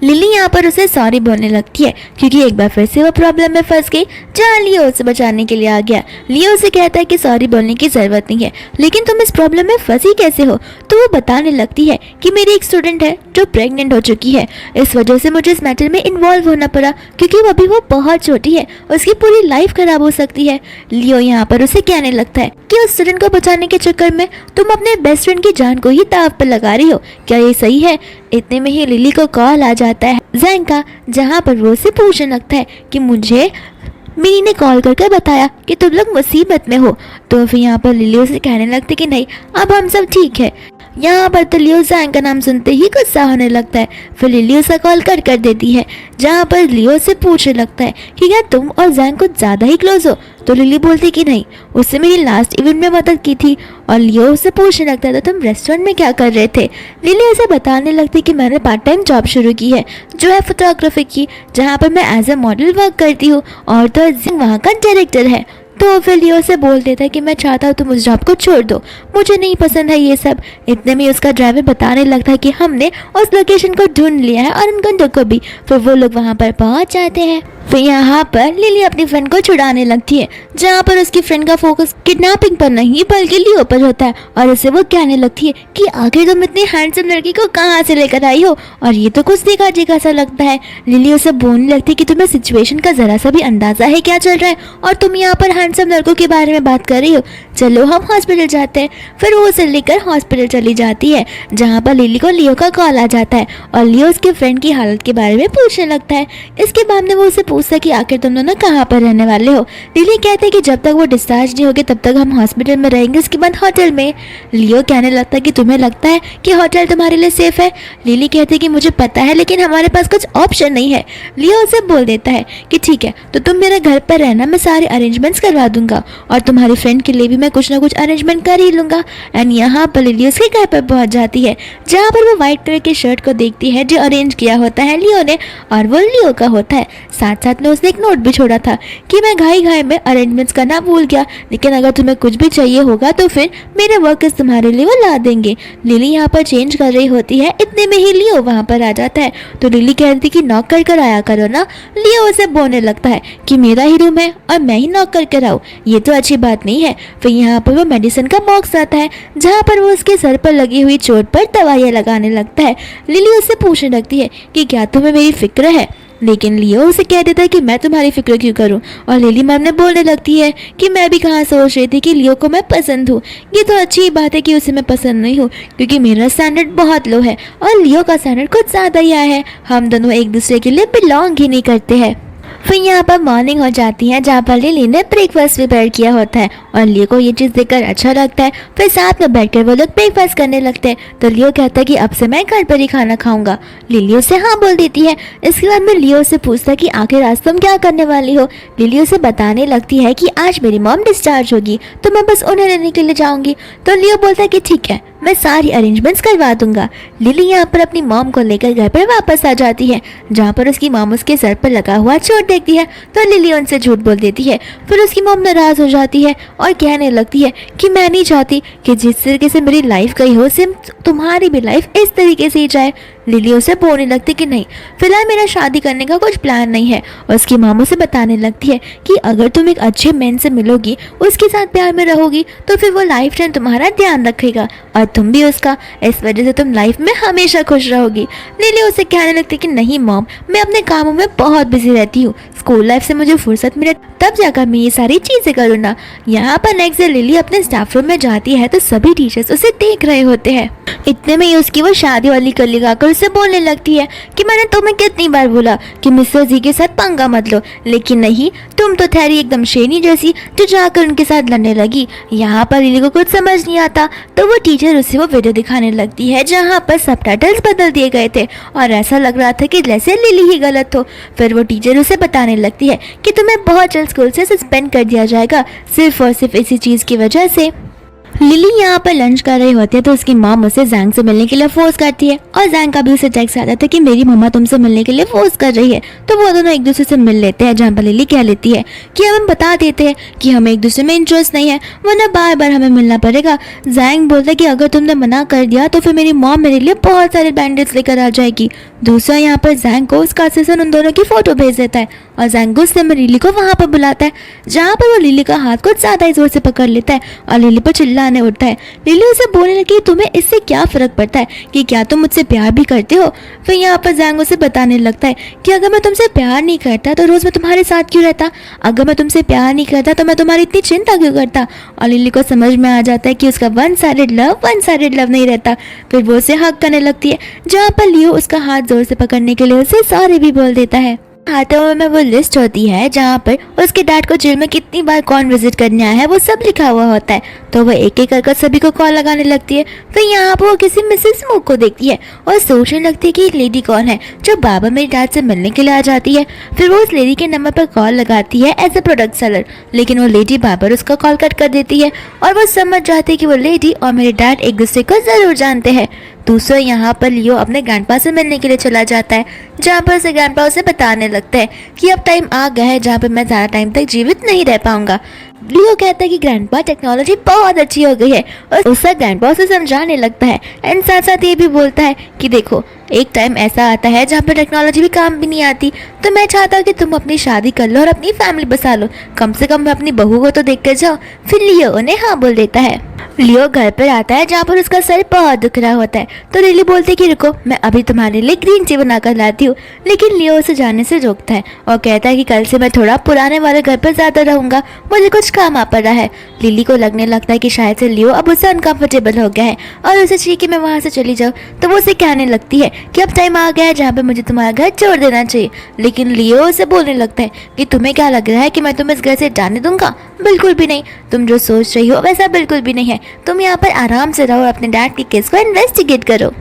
लिली यहाँ पर उसे सॉरी बोलने लगती है क्योंकि एक बार फिर से वो प्रॉब्लम में फंस गई जहाँ लियो उसे बचाने के लिए आ गया। लियो उसे कहता है कि सॉरी बोलने की जरूरत नहीं है, लेकिन तुम इस प्रॉब्लम में फंसी कैसे हो। तो वो बताने लगती है कि मेरी एक स्टूडेंट है जो प्रेग्नेंट हो चुकी है, इस वजह से मुझे इस मैटर में इन्वॉल्व होना पड़ा क्योंकि अभी वो बहुत छोटी है, उसकी पूरी लाइफ खराब हो सकती है। लियो यहाँ पर उसे कहने लगता है कि उस स्टूडेंट को बचाने के चक्कर में तुम अपने बेस्ट फ्रेंड की जान को ही दांव पर लगा रही हो, क्या ये सही है। इतने में ही लिली को कॉल आ जाता है जैंग का, जहाँ पर वो उसे पूछने लगता है कि मुझे मिनी ने कॉल करके बताया कि तुम लोग मुसीबत में हो। तो फिर यहाँ पर लिली उसे कहने लगती कि नहीं, अब हम सब ठीक है। यहाँ पर तो लियो जैंग का नाम सुनते ही गुस्सा होने लगता है। फिर लिली उसे कॉल कर देती है जहाँ पर लियो से पूछने लगता है कि क्या तुम और जैंग कुछ ज़्यादा ही क्लोज हो। तो लिली बोलती कि नहीं, उससे मेरी लास्ट इवेंट में मदद की थी। और लियो उससे पूछने लगता है तो तुम रेस्टोरेंट में क्या कर रहे थे। लिली उसे बताने लगती कि मैंने पार्ट टाइम जॉब शुरू की है जो है फोटोग्राफी की, जहाँ पर मैं एज ए मॉडल वर्क करती हूँ और तो जैंग वहाँ का डायरेक्टर है। तो फिर लियो से बोल देता है कि मैं चाहता हूँ तुम उस जॉब को छोड़ दो, मुझे नहीं पसंद है ये सब। इतने में उसका ड्राइवर बताने लगता है कि हमने उस लोकेशन को ढूंढ लिया है और उन गुंडों को भी। फिर वो लोग वहाँ पर पहुँच जाते हैं। फिर यहाँ पर लिली अपनी फ्रेंड को छुड़ाने लगती है जहाँ पर उसकी फ्रेंड का फोकस किडनैपिंग पर नहीं बल्कि लियो पर होता है और उसे वो कहने लगती है कि आखिर तुम इतनी हैंडसम लड़की को कहाँ से लेकर आई हो और ये तो कुछ देखा देखा सा लगता है। लिली उसे बोलने लगती है कि तुम्हें सिचुएशन का जरा सा भी अंदाजा है क्या चल रहा है और तुम यहाँ पर हैंडसम लड़कों के बारे में बात कर रही हो, चलो हम हॉस्पिटल जाते हैं। फिर वो उसे लेकर हॉस्पिटल चली जाती है जहाँ पर लिली को लियो का कॉल आ जाता है और लियो उसके फ्रेंड की हालत के बारे में पूछने लगता है। इसके बाद में वो उसे पूछता है कि आखिर तुम दोनों कहाँ पर रहने वाले हो। लिली कहते हैं कि जब तक वो डिस्चार्ज नहीं होगी तब तक हम हॉस्पिटल में रहेंगे, उसके बाद होटल में। लियो कहने लगता है कि तुम्हें लगता है कि होटल तुम्हारे लिए सेफ है। लिली कहती है कि मुझे पता है लेकिन हमारे पास कुछ ऑप्शन नहीं है। लियो उसे बोल देता है कि ठीक है तो तुम मेरे घर पर रहना, मैं सारे अरेंजमेंट्स करवा दूंगा और तुम्हारी फ्रेंड के लिए भी मैं कुछ ना कुछ अरेंजमेंट कर ही लूंगा। एंड यहाँ पर लिली उसके घर पर पहुंच जाती है जहाँ पर वो व्हाइट कलर के शर्ट को देखती है जो अरेंज किया होता है लियो ने और वो लियो का होता है। साथ साथ में उसने एक नोट भी छोड़ा था कि मैं घाई घाई में अरेंजमेंट्स करना भूल गया, लेकिन अगर तुम्हें कुछ भी चाहिए होगा तो फिर मेरे वर्कर्स तुम्हारे लिए वो ला देंगे। लिली यहाँ पर चेंज कर रही होती है, इतने में ही लियो वहाँ पर आ जाता है। तो लिली कहती कि नॉक कर आया करो ना। लियो उसे बोलने लगता है कि मेरा ही रूम है और मैं ही नॉक कर आऊँ, ये तो अच्छी बात नहीं है। फिर यहाँ पर वो मेडिसिन का बॉक्स आता है जहाँ पर वो उसके सर पर लगी हुई चोट पर दवाइयाँ लगाने लगता है। लिली उससे पूछने लगती है कि क्या तुम्हें मेरी फिक्र है, लेकिन लियो उसे कह देता है कि मैं तुम्हारी फिक्र क्यों करूं। और लिली मैम ने बोलने लगती है कि मैं भी कहाँ सोच रही थी कि लियो को मैं पसंद हूँ। ये तो अच्छी बात है कि उसे मैं पसंद नहीं हूँ क्योंकि मेरा स्टैंडर्ड बहुत लो है और लियो का स्टैंडर्ड कुछ ज़्यादा ही आया है, हम दोनों एक दूसरे के लिए बिलोंग ही नहीं करते हैं। फिर यहाँ पर मॉर्निंग हो जाती है जहाँ पर लिली ने ब्रेकफास्ट प्रिपेयर किया होता है और लियो को ये चीज़ देखकर अच्छा लगता है। फिर साथ में बैठकर वो लोग ब्रेकफास्ट करने लगते हैं। तो लियो कहता है कि अब से मैं घर पर ही खाना खाऊंगा। लिली उसे हाँ बोल देती है। इसके बाद में लियो से पूछता है कि आखिर आज तुम क्या करने वाली हो। लिली उसे बताने लगती है कि आज मेरी मॉम डिस्चार्ज होगी तो मैं बस उन्हें लेने के लिए जाऊंगी। तो लियो बोलता है कि ठीक है मैं सारी अरेंजमेंट्स करवा दूंगा। लिली यहाँ पर अपनी मॉम को लेकर घर पर वापस आ जाती है, जहाँ पर उसकी मॉम उसके सर पर लगा हुआ चोट देखती है तो लिली उनसे झूठ बोल देती है। फिर उसकी मॉम नाराज हो जाती है और कहने लगती है कि मैं नहीं चाहती कि जिस तरीके से मेरी लाइफ गई हो सेम तुम्हारी भी लाइफ इस तरीके से ही जाए। लिली उसे बोलने लगती कि नहीं, फिलहाल मेरा शादी करने का कुछ प्लान नहीं है। और उसकी मॉम उसे बताने लगती है कि अगर तुम एक अच्छे मैन से मिलोगी, उसके साथ प्यार में रहोगी, तो फिर वो लाइफ टाइम तुम्हारा ध्यान रखेगा और तुम भी उसका। इस वजह से तुम लाइफ में हमेशा खुश रहोगी। लिली उसे कहने लगती कि नहीं मॉम, मैं अपने कामों में बहुत बिजी रहती हूँ, स्कूल लाइफ से मुझे फुर्सत मिले तब जाकर मैं ये सारी चीजें करूँगा। यहाँ पर नेक्स्ट डे लिली अपने स्टाफ रूम में जाती है तो सभी टीचर्स उसे देख रहे होते हैं। इतने में ही उसकी वो शादी वाली कलीग आकर उससे बोलने लगती है कि मैंने तुम्हें कितनी बार बोला कि मिस्टर जी के साथ पंगा मत लो, लेकिन नहीं, तुम तो ठहरी एकदम शेरनी जैसी जो जाकर उनके साथ लड़ने लगी। यहाँ पर लिली को कुछ समझ नहीं आता तो वो टीचर उसे वो वीडियो दिखाने लगती है जहाँ पर सबटाइटल्स बदल दिए गए थे और ऐसा लग रहा था कि जैसे लिली ही गलत हो। फिर वो टीचर उसे बताने लगती है कि तुम्हें बहुत जल्द स्कूल से सस्पेंड कर दिया जाएगा सिर्फ और सिर्फ इसी चीज़ की वजह से। लिली यहाँ पर लंच कर रही होती है तो उसकी मॉम उसे जैंग से मिलने के लिए फोर्स करती है और जैंग का भी उसे टेक्स्ट आता था कि मेरी मम्मा तुमसे मिलने के लिए फोर्स कर रही है। तो वो दोनों एक दूसरे से मिल लेते हैं, जहाँ पर लिली कह लेती है कि हम बता देते हैं कि हमें एक दूसरे में इंटरेस्ट नहीं है, वरना बार बार हमें मिलना पड़ेगा। जैंग बोलता है कि अगर तुमने मना कर दिया तो फिर मेरी मॉम मेरे लिए बहुत सारे बैंडेज लेकर आ जाएगी। दूसरा यहाँ पर जैंग को उसका असिस्टेंट उन दोनों की फोटो भेज देता है और जैंग गुस्से में लिली को वहाँ पर बुलाता है, जहाँ पर वो लिली का हाथ कुछ ज्यादा ही जोर से पकड़ लेता है और लिली पर चिल्लाने उठता है। लिली उसे बोलने लगी तुम्हें इससे क्या फर्क पड़ता है कि क्या तुम मुझसे प्यार भी करते हो। फिर यहाँ पर जैंग उसे बताने लगता है कि अगर मैं तुमसे प्यार नहीं करता तो रोज मैं तुम्हारे साथ क्यों रहता, अगर मैं तुमसे प्यार नहीं करता तो मैं तुम्हारी इतनी चिंता क्यों करता। और लिली को समझ में आ जाता है कि उसका वन साइडेड लव नहीं रहता। फिर वो उसे हक करने लगती है, जहाँ पर लियो उसका हाथ जोर से पकड़ने के लिए उसे सॉरी भी बोल देता है। हाथों में वो लिस्ट होती है जहाँ पर उसके डैड को जेल में कितनी बार कौन विजिट करने आया है वो सब लिखा हुआ होता है। तो वो एक एक कर सभी को कॉल लगाने लगती है। फिर यहाँ पर वो किसी मिसेस स्मोक को देखती है और सोचने लगती है कि एक लेडी कौन है जो बाबा मेरे डैड से मिलने के लिए आ जाती है। फिर वो उस लेडी के नंबर पर कॉल लगाती है एज ए प्रोडक्ट सेलर, लेकिन वो लेडी बाबर उसका कॉल कट कर देती है और वो समझ जाती है कि वो लेडी और मेरे डैड एक दूसरे को जरूर जानते हैं। दूसरा यहाँ पर लियो अपने ग्रैंडपा से मिलने के लिए चला जाता है, जहाँ पर उसे ग्रैंडपा उसे बताने लगता है कि अब टाइम आ गया है जहाँ पर मैं ज़्यादा टाइम तक जीवित नहीं रह पाऊंगा। लियो कहता है कि ग्रैंडपा टेक्नोलॉजी बहुत अच्छी हो गई है और उसका ग्रैंडपा उसे समझाने लगता है एंड साथ साथ ये भी बोलता है कि देखो एक टाइम ऐसा आता है जहाँ पर टेक्नोलॉजी भी काम भी नहीं आती, तो मैं चाहता हूँ कि तुम अपनी शादी कर लो और अपनी फैमिली बसा लो, कम से कम अपनी बहू को तो देख कर जाओ। फिर लियो उन्हें हाँ बोल देता है। लियो घर पर आता है जहाँ पर उसका सर बहुत दुख रहा होता है तो लिली बोलती है कि रुको मैं अभी तुम्हारे लिए ग्रीन टी बनाकर लाती हूँ, लेकिन लियो उसे जाने से रोकता है और कहता है कि कल से मैं थोड़ा पुराने वाले घर पर ज्यादा रहूंगा, मुझे कुछ काम आ पड़ रहा है। लिली को लगने लगता है कि शायद से लियो अब उससे अनकंफर्टेबल हो गया है और उसे चाहिए कि मैं वहाँ से चली जाऊँ। तो वो उसे कहने लगती है कि अब टाइम आ गया है जहाँ पे मुझे तुम्हारा घर छोड़ देना चाहिए, लेकिन लियो उसे बोलने लगता है कि तुम्हें क्या लग रहा है कि मैं तुम्हें इस घर से जाने दूंगा, बिल्कुल भी नहीं, तुम जो सोच रही हो वैसा बिल्कुल भी नहीं है, तुम यहाँ पर आराम से रहो और अपने डैड की केस को इन्वेस्टिगेट करो।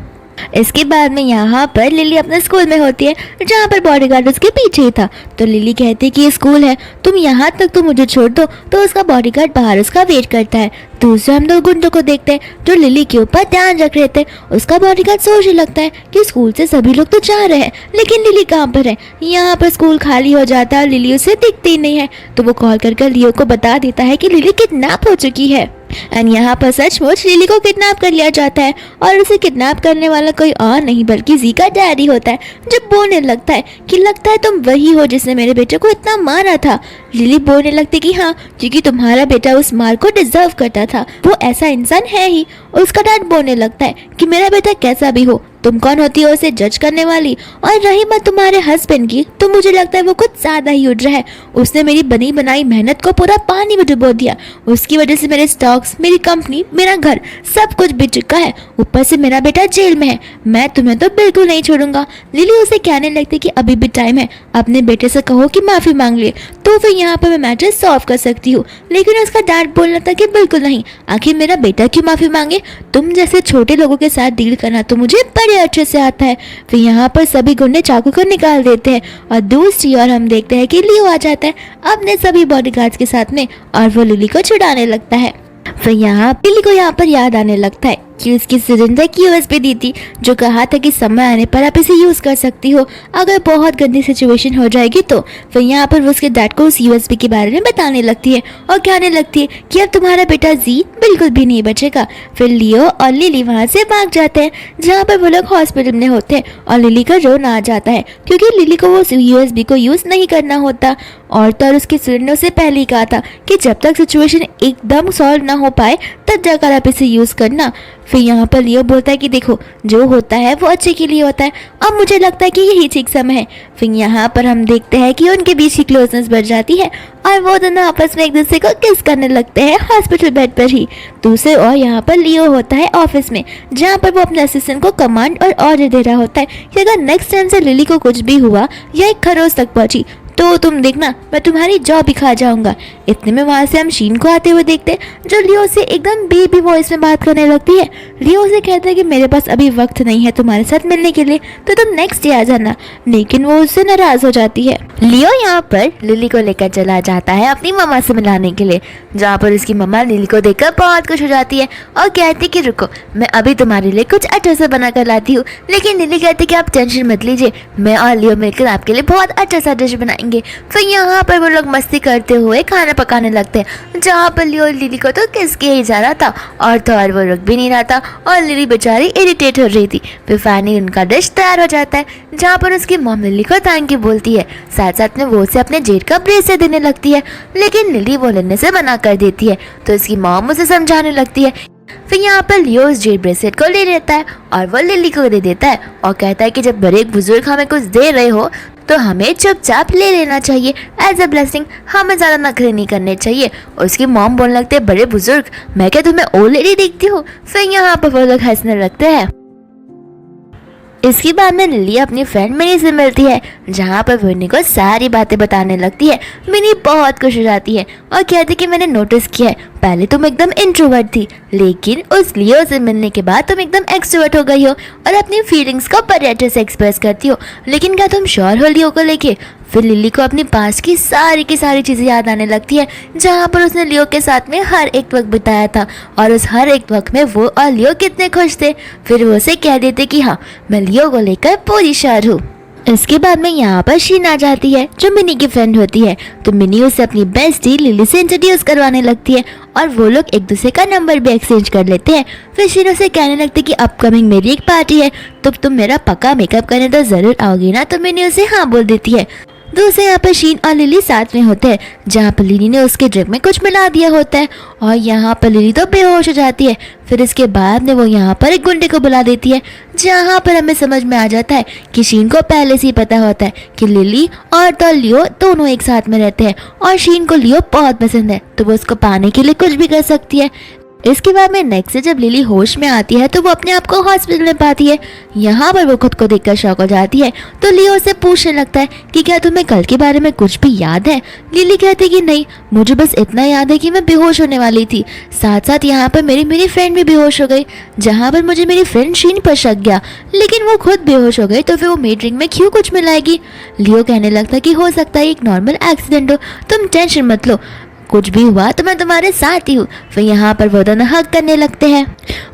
इसके बाद में यहाँ पर लिली अपने स्कूल में होती है जहाँ पर बॉडीगार्ड उसके पीछे ही था। तो लिली कहती है कि ये स्कूल है, तुम यहाँ तक तो मुझे छोड़ दो। तो उसका बॉडीगार्ड बाहर उसका वेट करता है। दूसरे हम दो गुंडों को देखते हैं जो लिली के ऊपर ध्यान रख रहे थे। उसका बॉडीगार्ड सोचने लगता है कि स्कूल से सभी लोग तो जा रहे हैं, लेकिन लिली कहाँ पर है। यहाँ पर स्कूल खाली हो जाता है और लिली उसे दिखती ही नहीं है। तो वो कॉल करके लियो को बता देता है कि लिली किडनैप हो चुकी है एंड यहाँ पर सचमुच लिली को किडनैप कर लिया जाता है और उसे किडनैप करने वाला कोई और नहीं बल्कि जी का डैडी होता है, जो बोलने लगता है कि लगता है तुम वही हो जिसने मेरे बेटे को इतना मारा था। लिली बोलने लगती कि हाँ, क्योंकि तुम्हारा बेटा उस मार को डिजर्व करता था, वो ऐसा इंसान है ही। उसका डैड बोलने लगता है कि मेरा बेटा कैसा भी हो, तुम कौन होती हो उसे जज करने वाली, और रही बात तुम्हारे हस्बैंड की तो मुझे लगता है वो कुछ ज्यादा ही उड़ रहा है। उसने मेरी बनी बनाई मेहनत को पूरा पानी में डुबो दिया। उसकी वजह से मेरे स्टॉक्स, मेरी कंपनी, मेरा घर सब कुछ बिक चुका है। ऊपर से मेरा बेटा जेल में है। मैं तुम्हें तो बिल्कुल नहीं छोड़ूंगा। लिली उसे कहने लगती कि अभी भी टाइम है, अपने बेटे से कहो कि माफी मांग ले, तो फिर यहाँ पर मैं मैटर सॉल्व कर सकती हूँ। लेकिन उसका डैड बोलना था कि बिल्कुल नहीं, आखिर मेरा बेटा क्यों माफी मांगे, तुम जैसे छोटे लोगों के साथ डील करना तो मुझे बड़े अच्छे से आता है। फिर यहाँ पर सभी गुंडे चाकू को निकाल देते हैं और दूसरी ओर हम देखते हैं कि लियो आ जाता है अपने सभी बॉडीगार्ड्स के साथ में और वो लिली को छुड़ाने लगता है। फिर यहाँ लिली को यहाँ पर याद आने लगता है कि उसकी सिलेंडर की यूएसबी दी थी, जो कहा था कि समय आने पर आप इसे यूज़ कर सकती हो अगर बहुत गंदी सिचुएशन हो जाएगी तो। फिर यहाँ पर वो उसके डैड को उस यूएसबी के बारे में बताने लगती है और कहने लगती है कि अब तुम्हारा बेटा जी बिल्कुल भी नहीं बचेगा। फिर लियो और लिली वहाँ से भाग जाते हैं, जहाँ पर वो लोग हॉस्पिटल में होते हैं और लिली का रोना आ जाता है क्योंकि लिली को वो यूएसबी को यूज़ नहीं करना होता। और तो और उसके सिलेंडर से पहले ही कहा था कि जब तक सिचुएशन एकदम सॉल्व ना हो पाए तब जाकर आप इसे यूज़ करना। फिर यहाँ पर लियो बोलता है कि देखो जो होता है वो अच्छे के लिए होता है, अब मुझे लगता है कि यही ठीक समय है। फिर यहाँ पर हम देखते हैं कि उनके बीच की क्लोजनेस बढ़ जाती है और वो दोनों आपस में एक दूसरे को किस करने लगते हैं हॉस्पिटल बेड पर ही। दूसरे और यहाँ पर लियो होता है ऑफिस में, जहाँ पर वो अपने असिस्टेंट को कमांड और ऑर्डर दे रहा होता है कि अगर नेक्स्ट टाइम से लिली को कुछ भी हुआ या एक खरोच तक पहुंची तो तुम देखना मैं तुम्हारी जॉब भी खा जाऊंगा। इतने में वहाँ से हम शीन को आते हुए देखते हैं, जो लियो से एकदम बेबी वॉइस में बात करने लगती है। लियो से कहता है कि मेरे पास अभी वक्त नहीं है तुम्हारे साथ मिलने के लिए, तो तुम नेक्स्ट डे आ जाना, लेकिन वो उससे नाराज हो जाती है। लियो यहाँ पर लिली को लेकर चला जाता है अपनी मम्मा से मिलाने के लिए, जहाँ पर उसकी मम्मा लिली को देखकर बहुत खुश हो जाती है और कहती है कि रुको मैं अभी तुम्हारे लिए कुछ अच्छा सा बना कर लाती हूँ। लेकिन लिली कहती है कि आप टेंशन मत लीजिए, मैं और लियो मिलकर आपके लिए बहुत अच्छा सा डिश बनाएंगे। फिर यहाँ पर वो लोग मस्ती करते हुए खाना पकाने लगते हैं, जहाँ पर लियो लिली को तो किसके ही जा रहा था और तो और वो रुक भी नहीं रहा था और लिली बेचारी इरिटेट हो रही थी। फिर फाइनली उनका डिश तैयार हो जाता है, जहाँ पर उसकी मॉम लिली को थैंक यू बोलती है, साथ साथ में वो उसे अपने जेड का ब्रेसलेट देने लगती है, लेकिन लिली वो लेने से मना कर देती है। तो उसकी मॉम उसे समझाने लगती है। फिर यहाँ पर लियो उस जेड ब्रेसलेट को ले लेता है और वो लिली को दे देता है और कहता है कि जब बड़े बुजुर्ग हमें कुछ दे रहे हो तो हमें चुपचाप ले लेना चाहिए एज अ ब्लेसिंग, हमें ज़्यादा नखरे नहीं करने चाहिए। उसकी मॉम बोलने लगते हैं बड़े बुजुर्ग मैं क्या तुम्हें ओल्ड लेडी दिखती हूँ। फिर यहाँ पर वो लोग हंसने लगते हैं। इसके बाद में लिली अपनी फ्रेंड मिनी से मिलती है, जहाँ पर वो मिनी को सारी बातें बताने लगती है। मिनी बहुत खुश हो जाती है और कहती है कि मैंने नोटिस किया है पहले तुम एकदम इंट्रोवर्ट थी, लेकिन उस लियो से मिलने के बाद तुम एकदम एक्सट्रोवर्ट हो गई हो और अपनी फीलिंग्स को बड़े अच्छे से एक्सप्रेस करती हो। लेकिन क्या तुम श्योर हो लियो को लेके? फिर लिली को अपनी पास की सारी चीज़ें याद आने लगती है, जहाँ पर उसने लियो के साथ में हर एक वक्त बिताया था और उस हर एक वक्त में वो और लियो कितने खुश थे। फिर वो उसे कह देते कि हाँ मैं लियो को लेकर पूरी श्योर हूँ। इसके बाद में यहाँ पर शीन आ जाती है, जो मिनी की फ्रेंड होती है। तो मिनी उसे अपनी बेस्टी लिली से इंट्रोड्यूस करवाने लगती है और वो लोग एक दूसरे का नंबर भी एक्सचेंज कर लेते हैं। फिर शीन उसे कहने लगती है कि अपकमिंग मेरी एक पार्टी है, तो तुम मेरा पक्का मेकअप करने तो ज़रूर आओगी ना। तो मिनी उसे हाँ बोल देती है। दूसरे यहाँ पर शीन और लिली साथ में होते हैं, जहाँ पर लिली ने उसके ड्रिंक में कुछ मिला दिया होता है और यहाँ पर लिली तो बेहोश हो जाती है। फिर इसके बाद में वो यहाँ पर एक गुंडे को बुला देती है, जहाँ पर हमें समझ में आ जाता है कि शीन को पहले से ही पता होता है कि लिली और तो लियो दोनों एक साथ में रहते हैं और शीन को लियो बहुत पसंद है, तो वो उसको पाने के लिए कुछ भी कर सकती है। इसके बाद में नेक्स्ट से जब लिली होश में आती है तो वो अपने आप को हॉस्पिटल में पाती है। यहाँ पर वो खुद को देखकर शॉक हो जाती है, तो लियो से पूछने लगता है कि क्या तुम्हें कल के बारे में कुछ भी याद है। लिली कहती है कि नहीं, मुझे बस इतना याद है कि मैं बेहोश होने वाली थी, साथ साथ यहाँ पर मेरी फ्रेंड भी बेहोश हो गई, जहाँ पर मुझे मेरी फ्रेंड शीन पर शक गया, लेकिन वो खुद बेहोश हो गई, तो फिर वो मेरी ड्रिंक में क्यों कुछ मिलाएगी। लियो कहने लगता है कि हो सकता है एक नॉर्मल एक्सीडेंट हो, तुम टेंशन मत लो, कुछ भी हुआ तो मैं तुम्हारे साथ ही हूँ। फिर यहाँ पर वो दोनों हग करने लगते हैं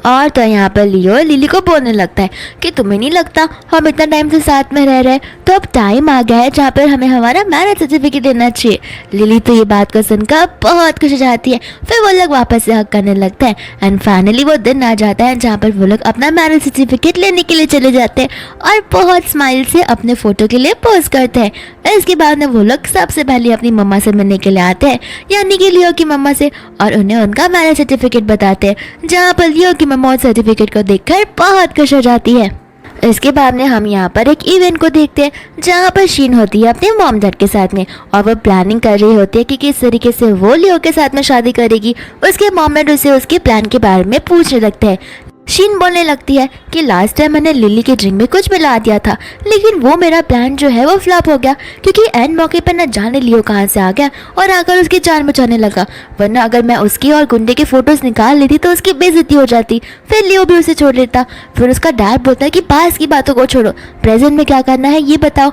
और तो यहाँ पर लियो लिली को बोलने लगता है कि तुम्हें नहीं लगता हम इतना टाइम से साथ में रह रहे हैं, तो अब टाइम आ गया है जहाँ पर हमें हमारा मैरिज सर्टिफिकेट देना चाहिए। लिली तो ये बात को सुनकर बहुत खुश हो जाती है। फिर वो लोग वापस से हग करने लगते हैं एंड फाइनली वो दिन आ जाता है जहाँ पर वो लोग अपना मैरिज सर्टिफिकेट लेने के लिए चले जाते हैं और बहुत स्माइल से अपने फोटो के लिए पोज करते हैं। इसके बाद में वो लोग सबसे पहले अपनी मम्मा से मिलने के लिए आते हैं, यानी कि लियो की मम्मा से, और उन्हें उनका मैरिज सर्टिफिकेट बताते हैं, जहाँ पर लियो की मम्मा उस सर्टिफिकेट को देखकर बहुत खुश हो जाती है। इसके बाद में हम यहाँ पर एक इवेंट को देखते हैं, जहाँ पर शीन होती है अपने मॉम डैड के साथ में और वो प्लानिंग कर रही होती है कि किस तरीके से वो लियो के साथ में शादी करेगी। उसके मॉम डैड उसे उसके प्लान के बारे में पूछने लगते हैं। शीन बोलने लगती है कि लास्ट टाइम मैंने लिली के ड्रिंक में कुछ मिला दिया था, लेकिन वो मेरा प्लान जो है वो फ्लॉप हो गया, क्योंकि एंड मौके पर न जाने लियो कहाँ से आ गया और आकर उसकी जान बचाने लगा, वरना अगर मैं उसकी और गुंडे के फोटोज निकाल लेती तो उसकी बेइज्जती हो जाती, फिर लियो भी उसे छोड़ लेता। फिर उसका डैड बोलता है कि पास की बातों को छोड़ो, प्रेजेंट में क्या करना है ये बताओ।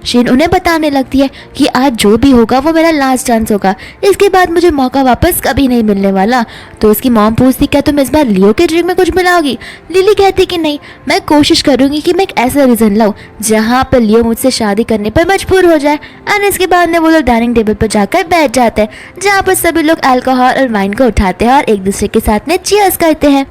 शीन उन्हें बताने लगती है कि आज जो भी होगा वो मेरा लास्ट चांस होगा, इसके बाद मुझे मौका वापस कभी नहीं मिलने वाला। तो उसकी मॉम पूछती क्या तुम इस बार लियो के ड्रिंक में कुछ मिलाओगी? लिली कहती कि नहीं, मैं कोशिश करूंगी कि मैं एक ऐसा रीजन लाऊं जहाँ पर लियो मुझसे शादी करने पर मजबूर हो जाए। एंड इसके बाद में वो लोग डाइनिंग टेबल पर जाकर बैठ जाते हैं जहाँ पर सभी लोग अल्कोहल और वाइन को उठाते हैं और एक दूसरे के साथ में चीयर्स करते हैं।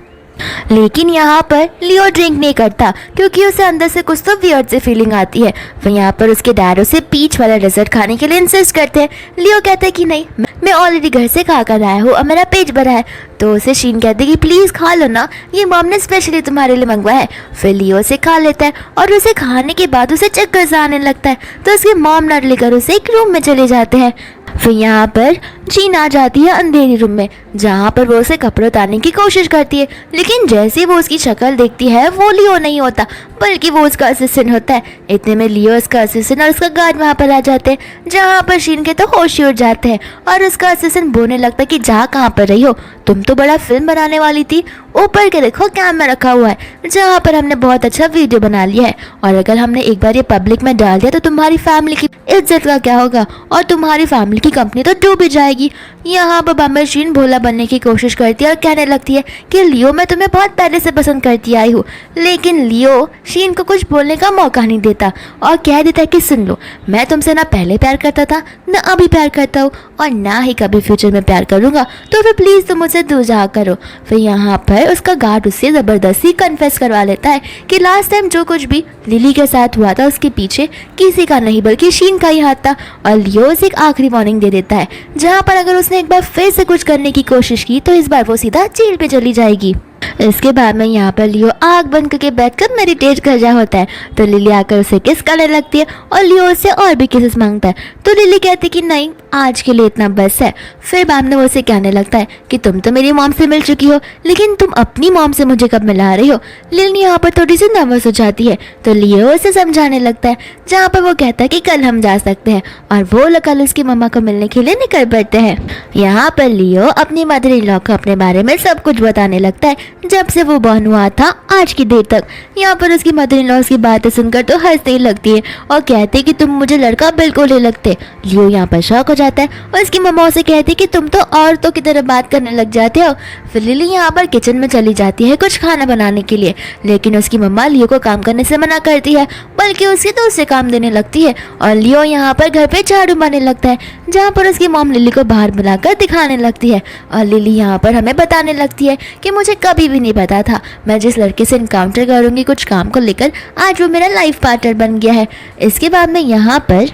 लेकिन यहाँ पर लियो ड्रिंक नहीं करता क्योंकि उसे अंदर से कुछ तो वियर्ड सी फीलिंग आती है। वो यहाँ पर उसके डैड उसे पीच वाला डेजर्ट खाने के लिए इंसिस्ट करते हैं। लियो कहता है कि नहीं, मैं ऑलरेडी घर से खा कर आया हूँ और मेरा पेट भरा है। तो उसे शीन कहती है कि प्लीज़ खा लो ना, ये मॉम ने स्पेशली तुम्हारे लिए मंगवाया है। फिर लियो उसे खा लेता है और उसे खाने के बाद उसे चक्कर सा आने लगता है। तो उसकी मॉम नट लेकर उसे एक रूम में चले जाते हैं। फिर यहाँ पर जीन आ जाती है अंधेरी रूम में जहाँ पर वो उसे कपड़े उतारने की कोशिश करती है, लेकिन जैसे ही वो उसकी शक्ल देखती है वो लियो नहीं होता बल्कि वो उसका असिस्टेंट होता है। इतने में लियो, उसका असिस्टेंट और उसका गार्ड वहाँ पर आ जाते हैं जहाँ पर शीन के तो होश ही उड़ जाते हैं और उसका असिस्टेंट बोलने लगता है कि जा कहाँ पर रही हो, तुम तो बड़ा फिल्म बनाने वाली थी, ऊपर के देखो कैमरा रखा हुआ है जहाँ पर हमने बहुत अच्छा वीडियो बना लिया है और अगर हमने एक बार ये पब्लिक में डाल दिया तो तुम्हारी फैमिली की इज्जत का क्या होगा और तुम्हारी फैमिली की कंपनी तो डूब ही जाएगी। यहाँ पर बम्बल शीन भोला बनने की कोशिश करती है और कहने लगती है कि लियो, मैं तुम्हें बहुत पहले से पसंद करती आई हूँ। लेकिन लियो शीन को कुछ बोलने का मौका नहीं देता और कह देता है कि सुन लो, मैं तुमसे ना पहले प्यार करता था, ना अभी प्यार करता हूँ और ना ही कभी फ्यूचर में प्यार करूँगा, तो फिर प्लीज़ तुम मुझसे दूर जा करो। फिर यहाँ पर उसका गार्ड उससे ज़बरदस्ती कन्फेस करवा लेता है कि लास्ट टाइम जो कुछ भी लिली के साथ हुआ था उसके पीछे किसी का नहीं बल्कि शीन का ही हाथ था। और लियो उसे एक आखिरी वार्निंग दे देता है जहाँ पर अगर उसने एक बार फिर से कुछ करने की कोशिश की तो इस बार वो सीधा जेल पे चली जाएगी। इसके बाद में यहाँ पर लियो आग बंद करके बैठकर मेडिटेट कर रहा होता है। तो लिली आकर उसे किस करने लगती है और लियो उससे और भी किसेस मांगता है। तो लिली कहती कि नहीं, आज के लिए इतना बस है। फिर बाद में वो उसे कहने लगता है कि तुम तो मेरी मॉम से मिल चुकी हो, लेकिन तुम अपनी मॉम से मुझे कब मिला रही हो। लिली यहाँ पर थोड़ी सी नर्वस हो जाती है तो लियो उसे समझाने लगता है जहाँ पर वो कहता है कि कल हम जा सकते हैं और वो लोग कल उसकी मम्मा को मिलने के लिए निकल पड़ते हैं। यहाँ पर लियो अपनी मदर इन लॉ को अपने बारे में सब कुछ बताने लगता है जब से वो बॉर्न हुआ था आज की देर तक। यहाँ पर उसकी मदर इन लॉ की बातें सुनकर तो हंसने ही लगती है और कहते कि तुम मुझे लड़का बिल्कुल नहीं लगते। लियो यहाँ पर शौक हो जाता है और उसकी मम्मा उसे कहती कि तुम तो औरतों की तरह बात करने लग जाते हो। फिर लिली यहाँ पर किचन में चली जाती है कुछ खाना बनाने के लिए, लेकिन उसकी मम्मा लियो को काम करने से मना करती है बल्कि उसके तो उसे काम देने लगती है और लियो यहाँ पर घर पे झाड़ू मारने लगता है जहाँ पर उसकी मॉम लिली को बाहर बुलाकर दिखाने लगती है। और लिली यहाँ पर हमें बताने लगती है कि मुझे कभी भी नहीं पता था मैं जिस लड़के से इनकाउंटर करूंगी कुछ काम को लेकर, आज वो मेरा लाइफ पार्टनर बन गया है। इसके बाद में यहाँ पर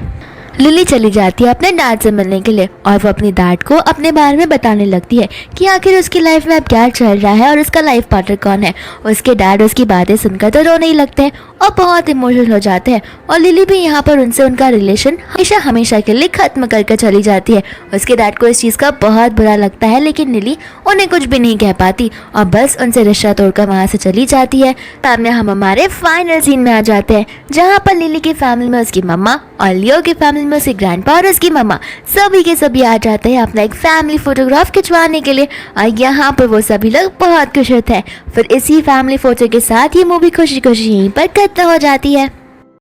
लिली चली जाती है अपने डैड से मिलने के लिए और वो अपनी डैड को अपने बारे में बताने लगती है कि आखिर उसकी लाइफ में अब क्या चल रहा है और उसका लाइफ पार्टनर कौन है। उसके डैड उसकी बातें सुनकर तो रोने ही लगते हैं और बहुत इमोशनल हो जाते हैं और लिली भी यहाँ पर उनसे उनका रिलेशन हमेशा के लिए खत्म करके चली जाती है। उसके डैड को इस चीज़ का बहुत बुरा लगता है लेकिन लिली उन्हें कुछ भी नहीं कह पाती और बस उनसे रिश्ता तोड़कर वहाँ से चली जाती है। सामने हम हमारे फाइनल सीन में आ जाते हैं जहाँ पर लिली की फैमिली में उसकी मम्मा और लियो की फैमिली में उसकी ग्रैंडपा और उसकी मम्मा सभी के सभी आ जाते हैं अपना एक फैमिली फोटोग्राफ खिंचवाने के लिए और यहाँ पर वो सभी लोग बहुत खुश होते हैं। फिर इसी फैमिली फोटो के साथ ये मूवी खुशी खुशी यहीं पर खत्म हो जाती है।